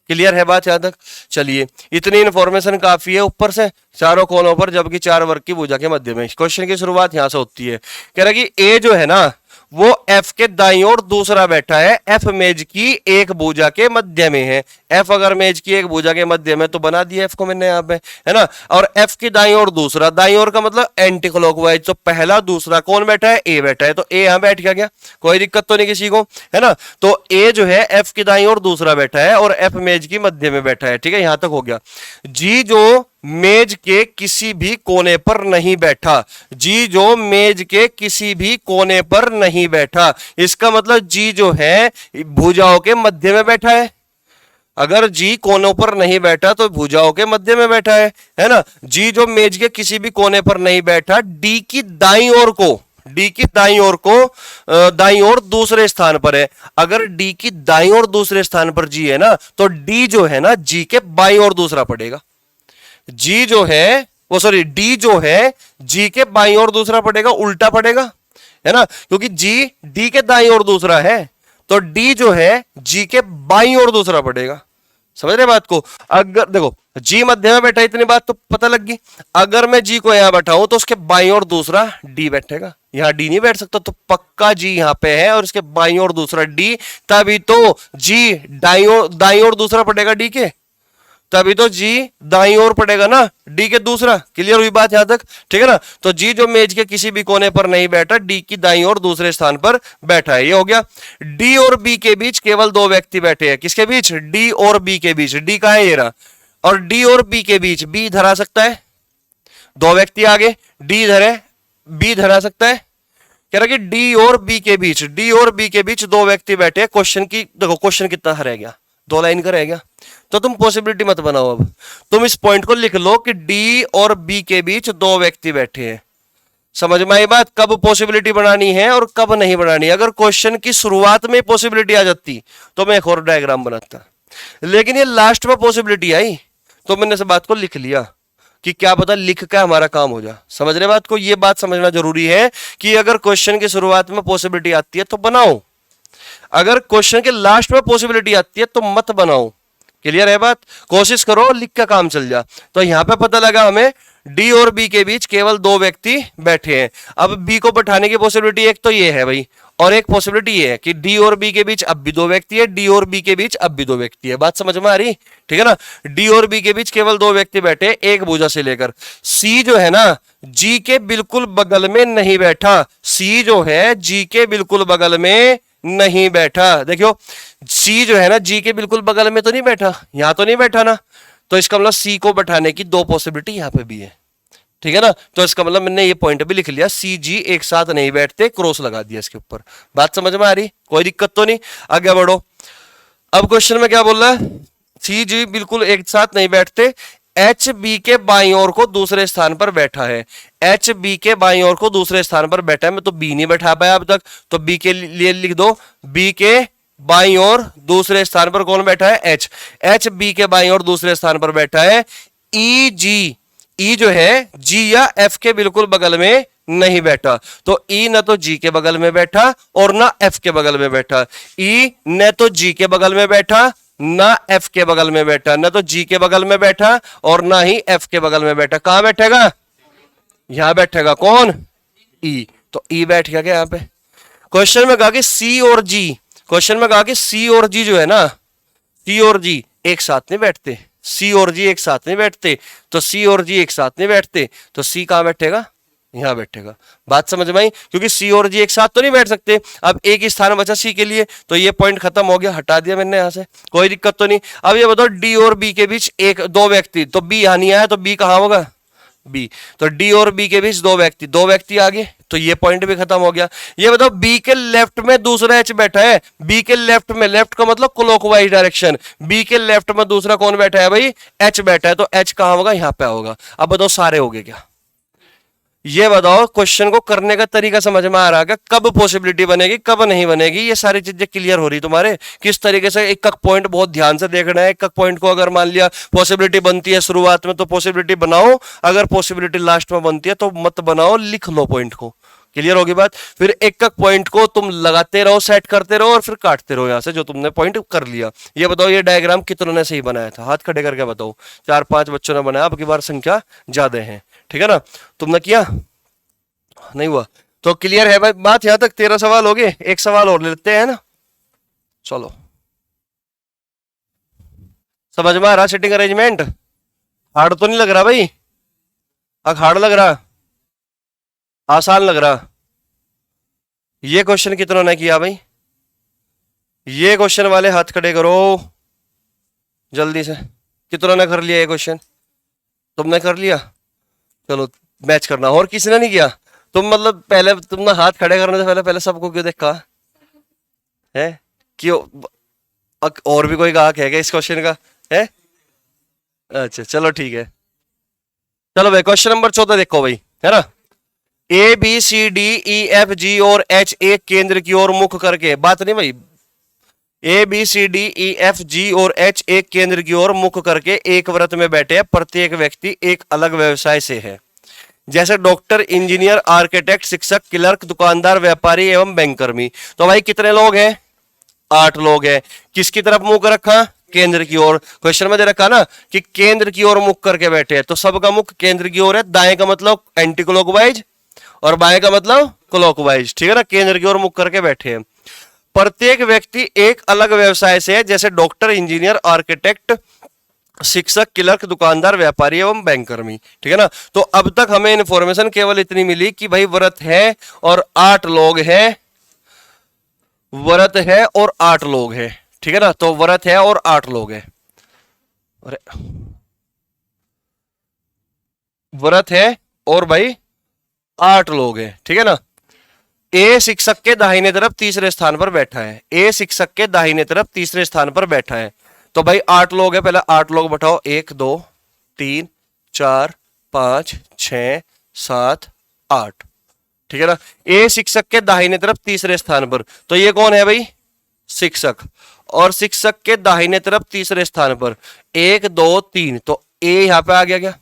क्लियर है बात यहां तक? चलिए, इतनी इंफॉर्मेशन काफी है ऊपर से, चारों कोनों पर जबकि 4 वर्ग की भुजा के मध्य में। क्वेश्चन की शुरुआत यहां से होती है। कह रहा है कि ए जो है ना वो एफ के दाईं ओर दूसरा बैठा है, एफ मेज की एक भुजा के मध्य में है। एफ अगर मेज की एक भुजा के मध्य में तो बना दिया एफ को मैंने यहां पे, है ना? और एफ की दाईं ओर दूसरा, दाईं ओर का मतलब एंटी क्लॉकवाइज, तो पहला दूसरा कौन बैठा है? ए बैठा है, तो ए यहां बैठ गया। कोई दिक्कत तो नहीं किसी को, है ना? तो ए जो है एफ की दाईं ओर दूसरा बैठा है और एफ मेज की मध्य में बैठा है। ठीक है, यहां तक हो गया। जी जो मेज के किसी भी कोने पर नहीं बैठा, जी जो मेज के किसी भी कोने पर नहीं बैठा, इसका मतलब जी जो है भुजाओं के मध्य में बैठा है। अगर जी कोनों पर नहीं बैठा तो भुजाओं के मध्य में बैठा है ना? जी जो मेज के किसी भी कोने पर नहीं बैठा, डी की दाईं ओर को, डी की दाईं ओर को, दाईं ओर दूसरे स्थान पर है। अगर डी की दाईं ओर दूसरे स्थान पर जी है ना, तो डी जो है ना जी के बाईं ओर दूसरा पड़ेगा। जी जो है वो, सॉरी, डी जो है जी के बाईं ओर दूसरा पड़ेगा, उल्टा पड़ेगा, है ना? क्योंकि जी डी के दाईं ओर दूसरा है, तो डी जो है जी के बाईं ओर दूसरा पड़ेगा। समझ रहे बात को? अगर देखो जी मध्य में बैठा, इतनी बात तो पता लग गई। अगर मैं जी को यहां बैठाऊं तो उसके बाईं ओर दूसरा डी बैठेगा, यहां डी नहीं बैठ सकता, तो पक्का जी यहां पे है और इसके बाईं ओर दूसरा डी, तभी तो जी दाईं ओर दूसरा पड़ेगा डी के, तभी तो जी दाईं ओर पड़ेगा ना डी के दूसरा। क्लियर हुई बात यहां तक? ठीक है ना। तो जी जो मेज के किसी भी कोने पर नहीं बैठा, डी की दाईं ओर दूसरे स्थान पर बैठा है। ये हो गया। डी और बी के बीच केवल दो व्यक्ति बैठे हैं। किसके बीच? डी और बी के बीच। डी कहां है? ये रहा। और डी और बी के बीच बी धरा सकता है, दो व्यक्ति आगे, डी धरे, बी धरा सकता है। कह रहा कि डी और बी के बीच, डी और बी के बीच दो व्यक्ति बैठे। क्वेश्चन की देखो, क्वेश्चन कितना रह गया? दो लाइन का रह गया। तो तुम पॉसिबिलिटी मत बनाओ, अब तुम इस पॉइंट को लिख लो कि डी और बी के बीच दो व्यक्ति बैठे हैं। समझ में आई बात? कब पॉसिबिलिटी बनानी है और कब नहीं बनानी। अगर क्वेश्चन की शुरुआत में पॉसिबिलिटी आ जाती तो मैं एक और डायग्राम बनाता, लेकिन ये लास्ट में पॉसिबिलिटी आई तो मैंने इस बात को लिख लिया कि क्या पता लिख के हमारा काम हो जा। समझ रहे बात को? ये बात समझना जरूरी है कि अगर क्वेश्चन की शुरुआत में पॉसिबिलिटी आती है तो बनाओ, अगर क्वेश्चन के लास्ट में पॉसिबिलिटी आती है तो मत बनाओ। क्लियर है बात? कोशिश करो लिख का काम चल जा। तो यहां पे पता लगा हमें डी और बी के बीच केवल दो व्यक्ति बैठे हैं। अब बी को बैठाने की पॉसिबिलिटी एक तो ये है भाई, और एक पॉसिबिलिटी ये है कि डी और बी के बीच अब भी दो व्यक्ति है, डी और बी के बीच अब भी दो व्यक्ति है। बात समझ में आ रही? ठीक है ना। डी और बी के बीच केवल दो व्यक्ति बैठे, एक भुजा से लेकर। सी जो है ना जी के बिल्कुल बगल में नहीं बैठा, सी जो है जी के बिल्कुल बगल में नहीं बैठा। देखियो सी जो है ना जी के बिल्कुल बगल में तो नहीं बैठा, यहां तो नहीं बैठा ना, तो इसका मतलब सी को बैठाने की दो पॉसिबिलिटी यहां पे भी है। ठीक है ना। तो इसका मतलब मैंने ये पॉइंट भी लिख लिया, सी जी एक साथ नहीं बैठते, क्रॉस लगा दिया इसके ऊपर। बात समझ में आ रही? कोई दिक्कत तो नहीं? आगे बढ़ो। अब क्वेश्चन में क्या बोल रहा है? सी जी बिल्कुल एक साथ नहीं बैठते, एच बी के बाईं ओर को दूसरे स्थान पर बैठा है। एच बी के बाईं ओर को दूसरे स्थान पर बैठा है। मैं तो बी नहीं बैठा पाया अब तक, तो बी के लिए लिख दो, बी के बाईं ओर दूसरे स्थान पर कौन बैठा है? एच। एच बी के बाईं ओर दूसरे स्थान पर बैठा है। ई जी, ई जो है जी या एफ के बिल्कुल बगल में नहीं बैठा, तो ई न तो जी के बगल में बैठा और ना एफ के बगल में बैठा। ई न तो जी के बगल में बैठा ना एफ के बगल में बैठा, न तो जी के बगल में बैठा और ना ही एफ के बगल में बैठा। कहां बैठेगा? यहां बैठेगा। कौन? ई। तो ई बैठ गया क्या यहां पे? क्वेश्चन में कहा कि सी और जी, क्वेश्चन में कहा कि सी और जी जो है ना, सी और जी एक साथ नहीं बैठते, सी और जी एक साथ नहीं बैठते, तो सी और जी एक साथ नहीं बैठते, तो सी कहां बैठेगा? यहां बैठेगा। बात समझ में आई? क्योंकि सी और जी एक साथ तो नहीं बैठ सकते। अब एक ही स्थान बचा सी के लिए, तो ये पॉइंट खत्म हो गया, हटा दिया मैंने यहां से, कोई दिक्कत तो नहीं। अब ये बताओ डी और बी के बीच एक दो व्यक्ति, तो बी यहां नहीं आया तो बी कहां होगा? बी। तो डी और बी के बीच दो व्यक्ति, दो व्यक्ति आगे, तो ये पॉइंट भी खत्म हो गया। ये बताओ बी के लेफ्ट में दूसरा एच बैठा है, बी के लेफ्ट में, लेफ्ट का मतलब क्लॉकवाइज डायरेक्शन, बी के लेफ्ट में दूसरा कौन बैठा है भाई? एच बैठा है, तो एच कहां होगा? यहां पे होगा। अब बताओ सारे हो गए क्या? ये बताओ क्वेश्चन को करने का तरीका समझ में आ रहा है? कब पॉसिबिलिटी बनेगी कब नहीं बनेगी, ये सारी चीजें क्लियर हो रही तुम्हारे। किस तरीके से एक एक पॉइंट बहुत ध्यान से देखना है। एक एक पॉइंट को अगर मान लिया पॉसिबिलिटी बनती है शुरुआत में तो पॉसिबिलिटी बनाओ, अगर पॉसिबिलिटी लास्ट में बनती है तो मत बनाओ, लिख लो पॉइंट को। क्लियर होगी बात? फिर एक एक पॉइंट को तुम लगाते रहो, सेट करते रहो और फिर काटते रहो यहां से जो तुमने पॉइंट कर लिया। ये बताओ ये डायग्राम कितनों ने सही बनाया था? हाथ खड़े करके बताओ। 4-5 बच्चों ने बनाया, अब की बार संख्या ज्यादा है। ठीक है ना। तुमने किया? नहीं हुआ तो क्लियर है भाई बात? यहां तक 13 सवाल हो गए, एक सवाल और लेते हैं ना। चलो, समझ में आ रहा सिटिंग अरेंजमेंट? हार्ड तो नहीं लग रहा भाई? हार्ड लग रहा? आसान लग रहा? ये क्वेश्चन कितनों ने किया भाई? ये क्वेश्चन वाले हाथ खड़े करो जल्दी से। कितनों ने कर लिया ये क्वेश्चन? तुमने कर लिया? चलो मैच करना। और किसी ने नहीं किया? तुम मतलब पहले तुमने हाथ खड़े करने से पहले सबको क्यों देखा है? क्यों? और भी कोई गाहक है क्या इस क्वेश्चन का? है? अच्छा चलो ठीक है। चलो भाई क्वेश्चन नंबर 14 देखो भाई, है ना। A B C D E F G और एच एक केंद्र की ओर मुख करके, बात नहीं भाई, A B C D E F G और एच एक केंद्र की ओर मुख करके एक व्रत में बैठे हैं। प्रत्येक व्यक्ति एक अलग व्यवसाय से है, जैसे डॉक्टर, इंजीनियर, आर्किटेक्ट, शिक्षक, क्लर्क, दुकानदार, व्यापारी एवं बैंक कर्मी। तो भाई कितने लोग हैं? 8 लोग हैं। किसकी तरफ मुंह कर रखा? केंद्र की ओर। क्वेश्चन में दे रखा ना कि केंद्र की ओर मुख करके बैठे हैं, तो सबका मुख केंद्र की ओर है। दाएं का मतलब एंटी क्लॉकवाइज और बाएं का मतलब क्लॉकवाइज, ठीक है ना, केंद्र की ओर मुख करके बैठे हैं। प्रत्येक व्यक्ति एक अलग व्यवसाय से है, जैसे डॉक्टर, इंजीनियर, आर्किटेक्ट, शिक्षक, क्लर्क, दुकानदार, व्यापारी एवं बैंक कर्मी, ठीक है ना। तो अब तक हमें इंफॉर्मेशन केवल इतनी मिली कि भाई व्रत है और 8 लोग हैं, व्रत है और 8 लोग हैं, ठीक है ना। तो व्रत है और 8 लोग हैं, अरे व्रत है और भाई 8 लोग हैं, ठीक है ना। ए शिक्षक के दाहिने तरफ तीसरे स्थान पर बैठा है, ए शिक्षक के दाहिने तरफ तीसरे स्थान पर बैठा है। तो भाई 8 लोग है, पहले 8 लोग बैठाओ, 1 2 3 4 5 6 7 8, ठीक है ना। ए शिक्षक के दाहिने तरफ तीसरे स्थान पर, तो ये कौन है भाई, शिक्षक। और शिक्षक के दाहिने तरफ तीसरे स्थान पर 1 2 3, तो ए यहां पे आ गया क्या।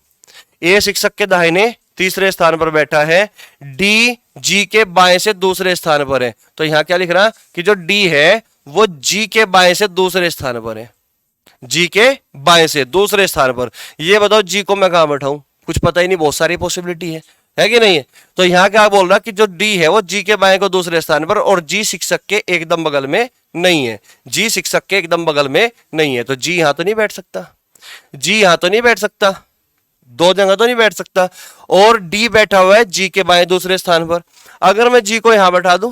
ए शिक्षक के दाहिने तीसरे स्थान पर बैठा है, डी जी के बाएं से दूसरे स्थान पर है। तो यहां क्या लिख रहा कि जो डी है वो जी के बाएं से दूसरे स्थान पर है, जी के बाएं से दूसरे स्थान पर। ये बताओ जी को मैं कहां बैठाऊं, कुछ पता ही नहीं, बहुत सारी पॉसिबिलिटी है कि नहीं है। तो यहां क्या बोल रहा कि जो डी है वो जी के बाएं को दूसरे स्थान पर, और जी शिक्षक के एकदम बगल में नहीं है, जी शिक्षक के एकदम बगल में नहीं है। तो जी यहां तो नहीं बैठ सकता, जी यहां तो नहीं बैठ सकता, दो जगह तो नहीं बैठ सकता। और डी बैठा हुआ है जी के बाएं दूसरे स्थान पर। अगर मैं जी को यहां बैठा दूं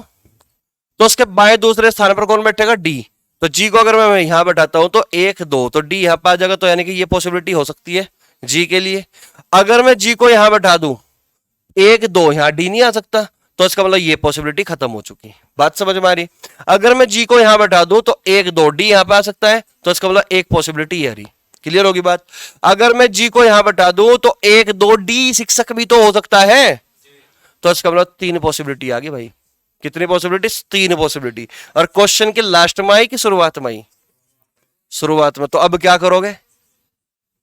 तो उसके बाएं दूसरे स्थान पर कौन बैठेगा, डी। तो जी को अगर मैं यहां बैठाता हूं तो 1 2, तो डी यहां पर आ जाएगा। तो यानी कि ये पॉसिबिलिटी हो सकती है जी के लिए। अगर मैं जी को यहां बैठा दूं 1 2, यहां डी नहीं आ सकता, तो इसका मतलब ये पॉसिबिलिटी खत्म हो चुकी, बात समझ में आ रही। अगर मैं जी को यहां बैठा दूं तो 1 2 डी यहां पे आ सकता है, तो इसका मतलब एक पॉसिबिलिटी है, क्लियर होगी बात। अगर मैं जी को यहां बैठा दूं तो 1 2 डी शिक्षक भी तो हो सकता है, तो इसका मतलब 3 पॉसिबिलिटी आ गई भाई। कितनी पॉसिबिलिटी, 3 पॉसिबिलिटी। और क्वेश्चन के लास्ट में आई कि शुरुआत में आई, शुरुआत में। तो अब क्या करोगे,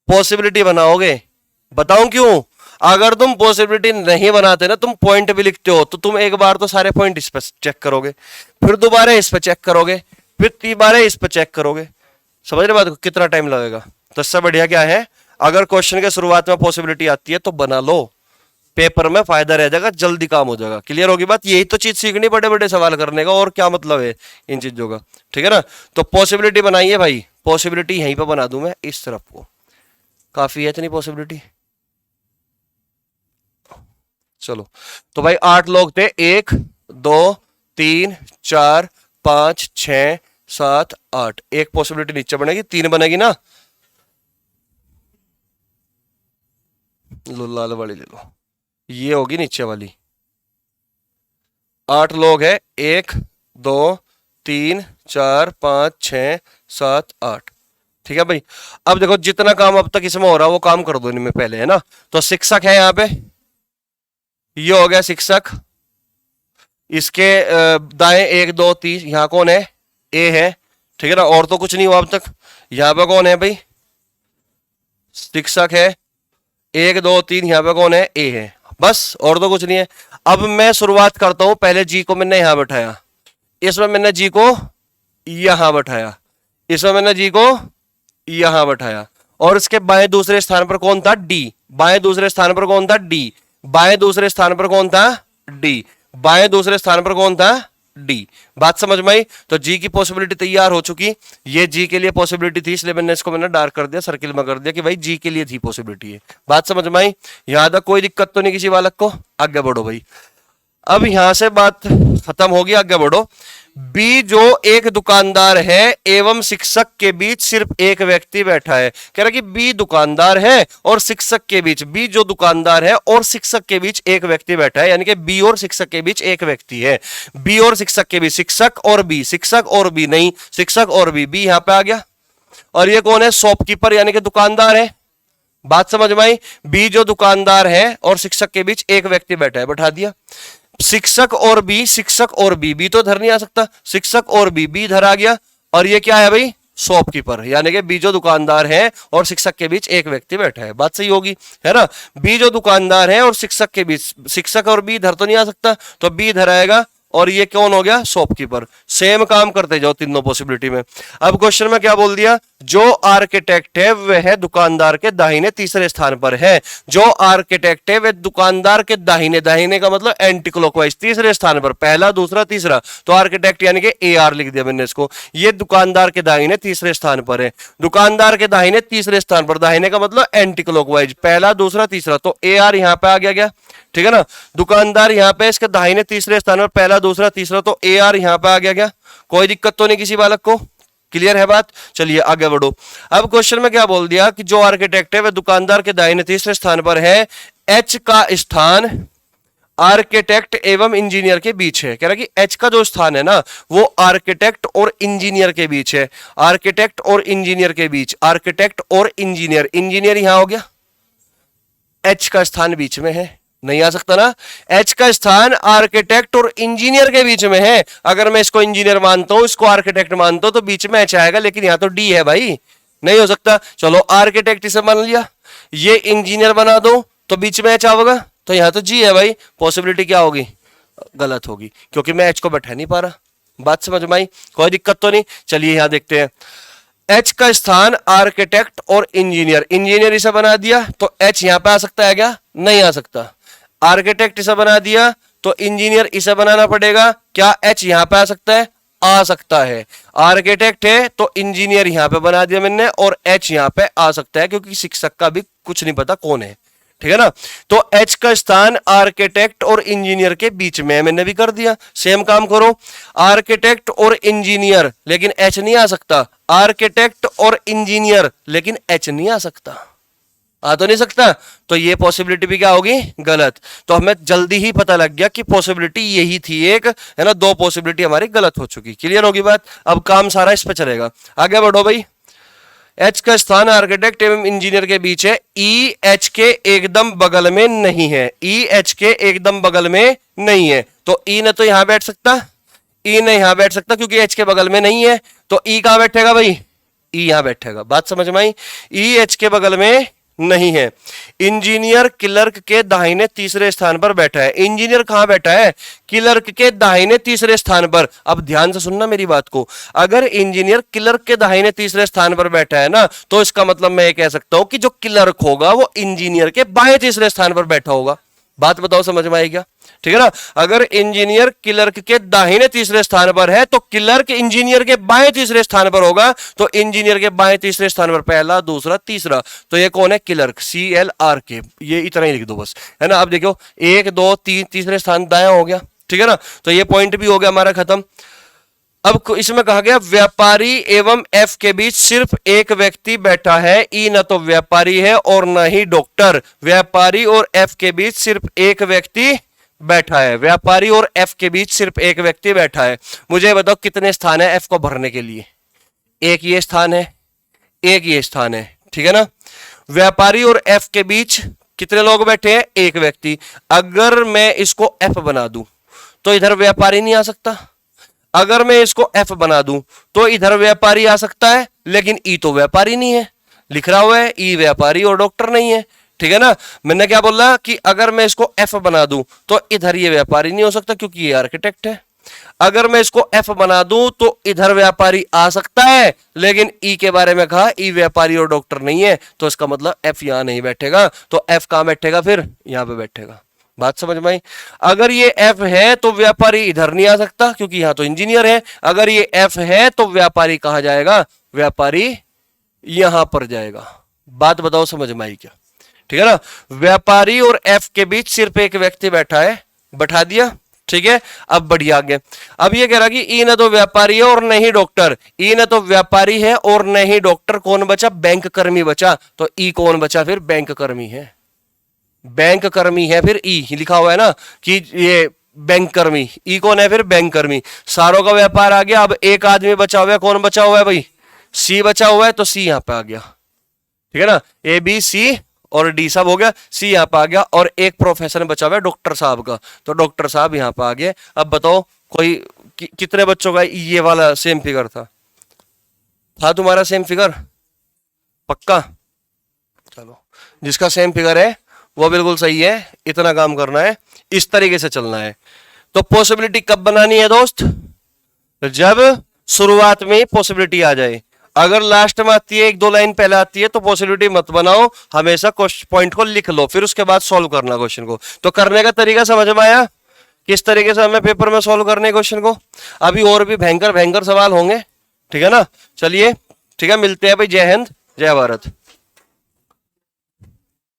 पॉसिबिलिटी बनाओगे। बताऊं क्यों, अगर तुम पॉसिबिलिटी नहीं बनाते ना, तुम पॉइंट भी लिखते हो, तो तुम एक बार तो सारे पॉइंट इस पर चेक करोगे, फिर दोबारा इस पर चेक करोगे, फिर तीबारा इस पर चेक करोगे। समझ रहे बात को, कितना टाइम लगेगा। तो इससे बढ़िया क्या है, अगर क्वेश्चन के शुरुआत में पॉसिबिलिटी आती है तो बना लो, पेपर में फायदा रह जाएगा, जल्दी काम हो जाएगा। क्लियर होगी बात, यही तो चीज सीखनी बड़े बड़े सवाल करने का, और क्या मतलब है इन चीजों का, ठीक है ना। तो पॉसिबिलिटी बनाइए भाई, पॉसिबिलिटी यहीं पर बना दूं मैं इस तरफ को, काफी है इतनी पॉसिबिलिटी। चलो तो भाई 8 लोग थे, 1 2 3 4 5 6 7 8, एक पॉसिबिलिटी नीचे बनेगी, 3 बनेगी ना। लो लाल वाली ले लो, ये होगी नीचे वाली। 8 लोग हैं, 1 2 3 4 5 6 7 8, ठीक है भाई। अब देखो जितना काम अब तक इसमें हो रहा है वो काम कर दो इनमें पहले, है ना। तो शिक्षक है यहाँ पे, ये हो गया शिक्षक। इसके दाएं 1 2 3, यहां कौन है, ए है, ठीक है ना। और तो कुछ नहीं हुआ अब तक। यहां पे कौन है भाई, शिक्षक है, 1 2 3, यहां पे कौन है, ए है, बस और तो कुछ नहीं है। अब मैं शुरुआत करता हूं, पहले जी को मैंने यहां बैठाया, इसमें मैंने जी को यहां बैठाया, इसमें मैंने जी को यहां बैठाया, और इसके बाएं दूसरे स्थान पर कौन था, डी। बाएं दूसरे स्थान पर कौन था, डी। बाएं दूसरे स्थान पर कौन था, डी। बाएं दूसरे स्थान पर कौन था, डी। बात समझ में आई। तो जी की पॉसिबिलिटी तैयार हो चुकी, ये जी के लिए पॉसिबिलिटी थी, इसलिए मैंने इसको डार्क कर दिया, सर्किल में कर दिया कि भाई जी के लिए थी पॉसिबिलिटी है। बात समझ में आई, यहां तक कोई दिक्कत तो नहीं किसी बालक को, आगे बढ़ो भाई। अब यहां से बात खत्म होगी, आगे बढ़ो। बी जो एक दुकानदार है एवं शिक्षक के बीच सिर्फ एक व्यक्ति बैठा है। कह रहा कि बी दुकानदार है और शिक्षक के बीच, बी जो दुकानदार है और शिक्षक के बीच एक व्यक्ति बैठा है, यानी कि बी और शिक्षक के बीच एक व्यक्ति है। बी और शिक्षक के बीच, शिक्षक और बी, शिक्षक और बी नहीं, शिक्षक और बी यहां पे आ गया। और ये कौन है, शॉपकीपर यानी कि दुकानदार है। बात समझ में आई। बी जो दुकानदार है और शिक्षक के बीच एक व्यक्ति बैठा है, बैठा दिया। शिक्षक और बी, शिक्षक और बी तो इधर नहीं आ सकता, शिक्षक और बी इधर आ गया। और ये क्या है भाई, शॉपकीपर, यानी कि बी जो दुकानदार है और शिक्षक के बीच एक व्यक्ति बैठा है। बात सही होगी, है ना। बी जो दुकानदार है और शिक्षक के बीच, शिक्षक और बी इधर तो नहीं आ सकता, तो बी इधर आएगा और ये कौन हो गया, शॉपकीपर। सेम काम करते जाओ तीनों पॉसिबिलिटी में। अब क्वेश्चन में क्या बोल दिया, जो आर्किटेक्ट है वह दुकानदार के दाहिने तीसरे स्थान पर है। जो आर्किटेक्ट है वह दुकानदार के दाहिने, दाहिने का मतलब एंटी क्लॉकवाइज, तीसरे स्थान पर, पहला दूसरा तीसरा, तो आर्किटेक्ट यानी कि AR लिख दिया मैंने इसको। ये दुकानदार के दाहिने तीसरे स्थान पर है, दुकानदार के दाहिने तीसरे स्थान पर, दाहिने का मतलब एंटी क्लॉकवाइज, पहला दूसरा तीसरा, तो AR यहां पे आ गया, ठीक है ना। दुकानदार यहां पे इसके दाहिने तीसरे स्थान पर, पहला दूसरा तीसरा, तो AR यहां पे आ गया। कोई दिक्कत तो नहीं किसी बालक को, क्लियर है बात। चलिए आगे बढ़ो। अब क्वेश्चन में क्या बोल दिया कि जो आर्किटेक्ट है वह दुकानदार के दाहिने तीसरे स्थान पर है। H का स्थान आर्किटेक्ट एवं इंजीनियर के बीच है। कह रहा कि H का जो स्थान है ना वो आर्किटेक्ट और इंजीनियर के बीच है, आर्किटेक्ट और इंजीनियर के बीच, आर्किटेक्ट और इंजीनियर, इंजीनियर यहां हो गया, H का स्थान बीच में है, नहीं आ सकता ना। H का स्थान आर्किटेक्ट और इंजीनियर के बीच में है। अगर मैं इसको इंजीनियर मानता हूं, इसको आर्किटेक्ट मानता हूं, तो बीच में H आएगा, लेकिन यहां तो D है भाई, नहीं हो सकता। चलो आर्किटेक्ट इसे मान लिया, ये इंजीनियर बना दो तो बीच में H आएगा, तो यहां तो G है भाई। पॉसिबिलिटी क्या होगी, गलत होगी, क्योंकि मैं H को बैठा नहीं पा रहा। बात समझ में आई, कोई दिक्कत तो नहीं। चलिए यहां देखते हैं। H का स्थान आर्किटेक्ट और इंजीनियर, इंजीनियर इसे बना दिया तो H यहां पे आ सकता है क्या, नहीं आ सकता। आर्किटेक्ट इसे बना दिया तो इंजीनियर इसे बनाना पड़ेगा, क्या H यहां पे आ सकता है, आ सकता है। आर्किटेक्ट है तो इंजीनियर यहां पे बना दिया मैंने, और H यहां पे आ सकता है, क्योंकि शिक्षक का भी कुछ नहीं पता कौन है, ठीक है ना। तो H का स्थान आर्किटेक्ट और इंजीनियर के बीच में, मैंने भी कर दिया। सेम काम करो, आर्किटेक्ट और इंजीनियर, लेकिन H नहीं आ सकता, आर्किटेक्ट और इंजीनियर, लेकिन H नहीं आ सकता, आ तो नहीं सकता, तो ये पॉसिबिलिटी भी क्या होगी, गलत। तो हमें जल्दी ही पता लग गया कि पॉसिबिलिटी यही थी एक, है ना। दो पॉसिबिलिटी हमारी गलत हो चुकी, क्लियर होगी बात। अब काम सारा इस पे चलेगा, आगे बढ़ो भाई। H का स्थान आर्किटेक्ट एवं इंजीनियर के बीच है, E H के एकदम बगल में नहीं है, E H के एकदम बगल में नहीं है, तो E ने तो यहां बैठ सकता, E ने यहां बैठ सकता, क्योंकि H के बगल में नहीं है, तो E कहां बैठेगा भाई, E यहां बैठेगा। बात समझ में आई, E H के बगल में नहीं है। इंजीनियर क्लर्क के दाहिने तीसरे स्थान पर बैठा है, इंजीनियर कहां बैठा है, क्लर्क के दाहिने तीसरे स्थान पर। अब ध्यान से सुनना मेरी बात को, अगर इंजीनियर क्लर्क के दाहिने तीसरे स्थान पर बैठा है ना, तो इसका मतलब मैं ये कह सकता हूं कि जो क्लर्क होगा वो इंजीनियर के बाएं तीसरे स्थान पर बैठा होगा। बात बताओ समझ में आई क्या, ठीक है ना। अगर इंजीनियर क्लर्क के दाहिने तीसरे स्थान पर है तो क्लर्क इंजीनियर के बाएं तीसरे स्थान पर होगा, तो इंजीनियर के बाएं तीसरे स्थान पर पहला दूसरा तीसरा, तो ये कौन है, क्लर्क, CLRK, ये इतना ही लिख दो बस, है ना। अब देखो 1 2 3 तीसरे स्थान दाया हो गया, ठीक है ना, तो ये पॉइंट भी हो गया हमारा खत्म। अब इसमें कहा गया व्यापारी एवं F के बीच सिर्फ एक व्यक्ति बैठा है, E न तो व्यापारी है और न ही डॉक्टर। व्यापारी और F के बीच सिर्फ एक व्यक्ति बैठा है, व्यापारी और F के बीच सिर्फ एक व्यक्ति बैठा है। मुझे बताओ कितने स्थान है F को भरने के लिए, एक ये स्थान है, एक ये स्थान है, ठीक है ना। व्यापारी और F के बीच कितने लोग बैठे हैं, एक व्यक्ति। अगर मैं इसको F बना दूं तो इधर व्यापारी नहीं आ सकता, अगर मैं इसको F बना दूं तो इधर व्यापारी आ सकता है, लेकिन E तो व्यापारी नहीं है, लिख रहा हुआ है E व्यापारी और डॉक्टर नहीं है, ठीक है ना। मैंने क्या बोला कि अगर मैं इसको F बना दूं तो इधर ये व्यापारी नहीं हो सकता, क्योंकि ये आर्किटेक्ट है। अगर मैं इसको F बना दूं तो इधर व्यापारी आ सकता है, लेकिन E के बारे में कहा E व्यापारी और डॉक्टर नहीं है, तो इसका मतलब F यहां नहीं बैठेगा, तो F कहां बैठेगा, फिर यहां पे बैठेगा। बात समझ में आई। अगर ये F है तो व्यापारी इधर नहीं आ सकता, क्योंकि यहां तो इंजीनियर है। अगर ये F है तो व्यापारी कहां जाएगा, व्यापारी यहां पर जाएगा। बात बताओ समझ में आई क्या, ठीक है ना। व्यापारी और F के बीच सिर्फ एक व्यक्ति बैठा है, बैठा दिया, ठीक है। अब बढ़िया आगे, अब ये कह रहा कि E न तो व्यापारी है और न ही डॉक्टर, E न तो व्यापारी है और न ही डॉक्टर, कौन बचा, बैंक कर्मी बचा। तो E कौन बचा, फिर बैंक कर्मी है, बैंक कर्मी है, फिर E लिखा हुआ है ना कि ये बैंक कर्मी, E कौन है, फिर बैंक कर्मी। सारों का व्यापार आ गया। अब एक आदमी बचा हुआ है, कौन बचा हुआ है भाई, C बचा हुआ है, तो C यहां पे आ गया, ठीक है ना। A B C और D सब हो गया, C यहां पे आ गया, और एक प्रोफेशन बचा हुआ है डॉक्टर साहब का, तो डॉक्टर साहब यहां पे आ गए। अब बताओ कोई कितने बच्चों का ये वाला सेम फिगर था तुम्हारा सेम फिगर, पक्का। चलो जिसका सेम फिगर है वो बिल्कुल सही है, इतना काम करना है, इस तरीके से चलना है। तो पॉसिबिलिटी कब बनानी है दोस्त? जब शुरुआत में पॉसिबिलिटी आ जाए। अगर लास्ट में आती है, एक दो लाइन पहले आती है, तो पॉसिबिलिटी मत बनाओ, हमेशा पॉइंट को लिख लो, फिर उसके बाद सॉल्व करना क्वेश्चन को। तो करने का तरीका समझ में आया किस तरीके से हमें पेपर में सॉल्व करने क्वेश्चन को? अभी और भी भयंकर भयंकर सवाल होंगे, ठीक है ना। चलिए ठीक है, मिलते हैं भाई। जय हिंद, जय भारत।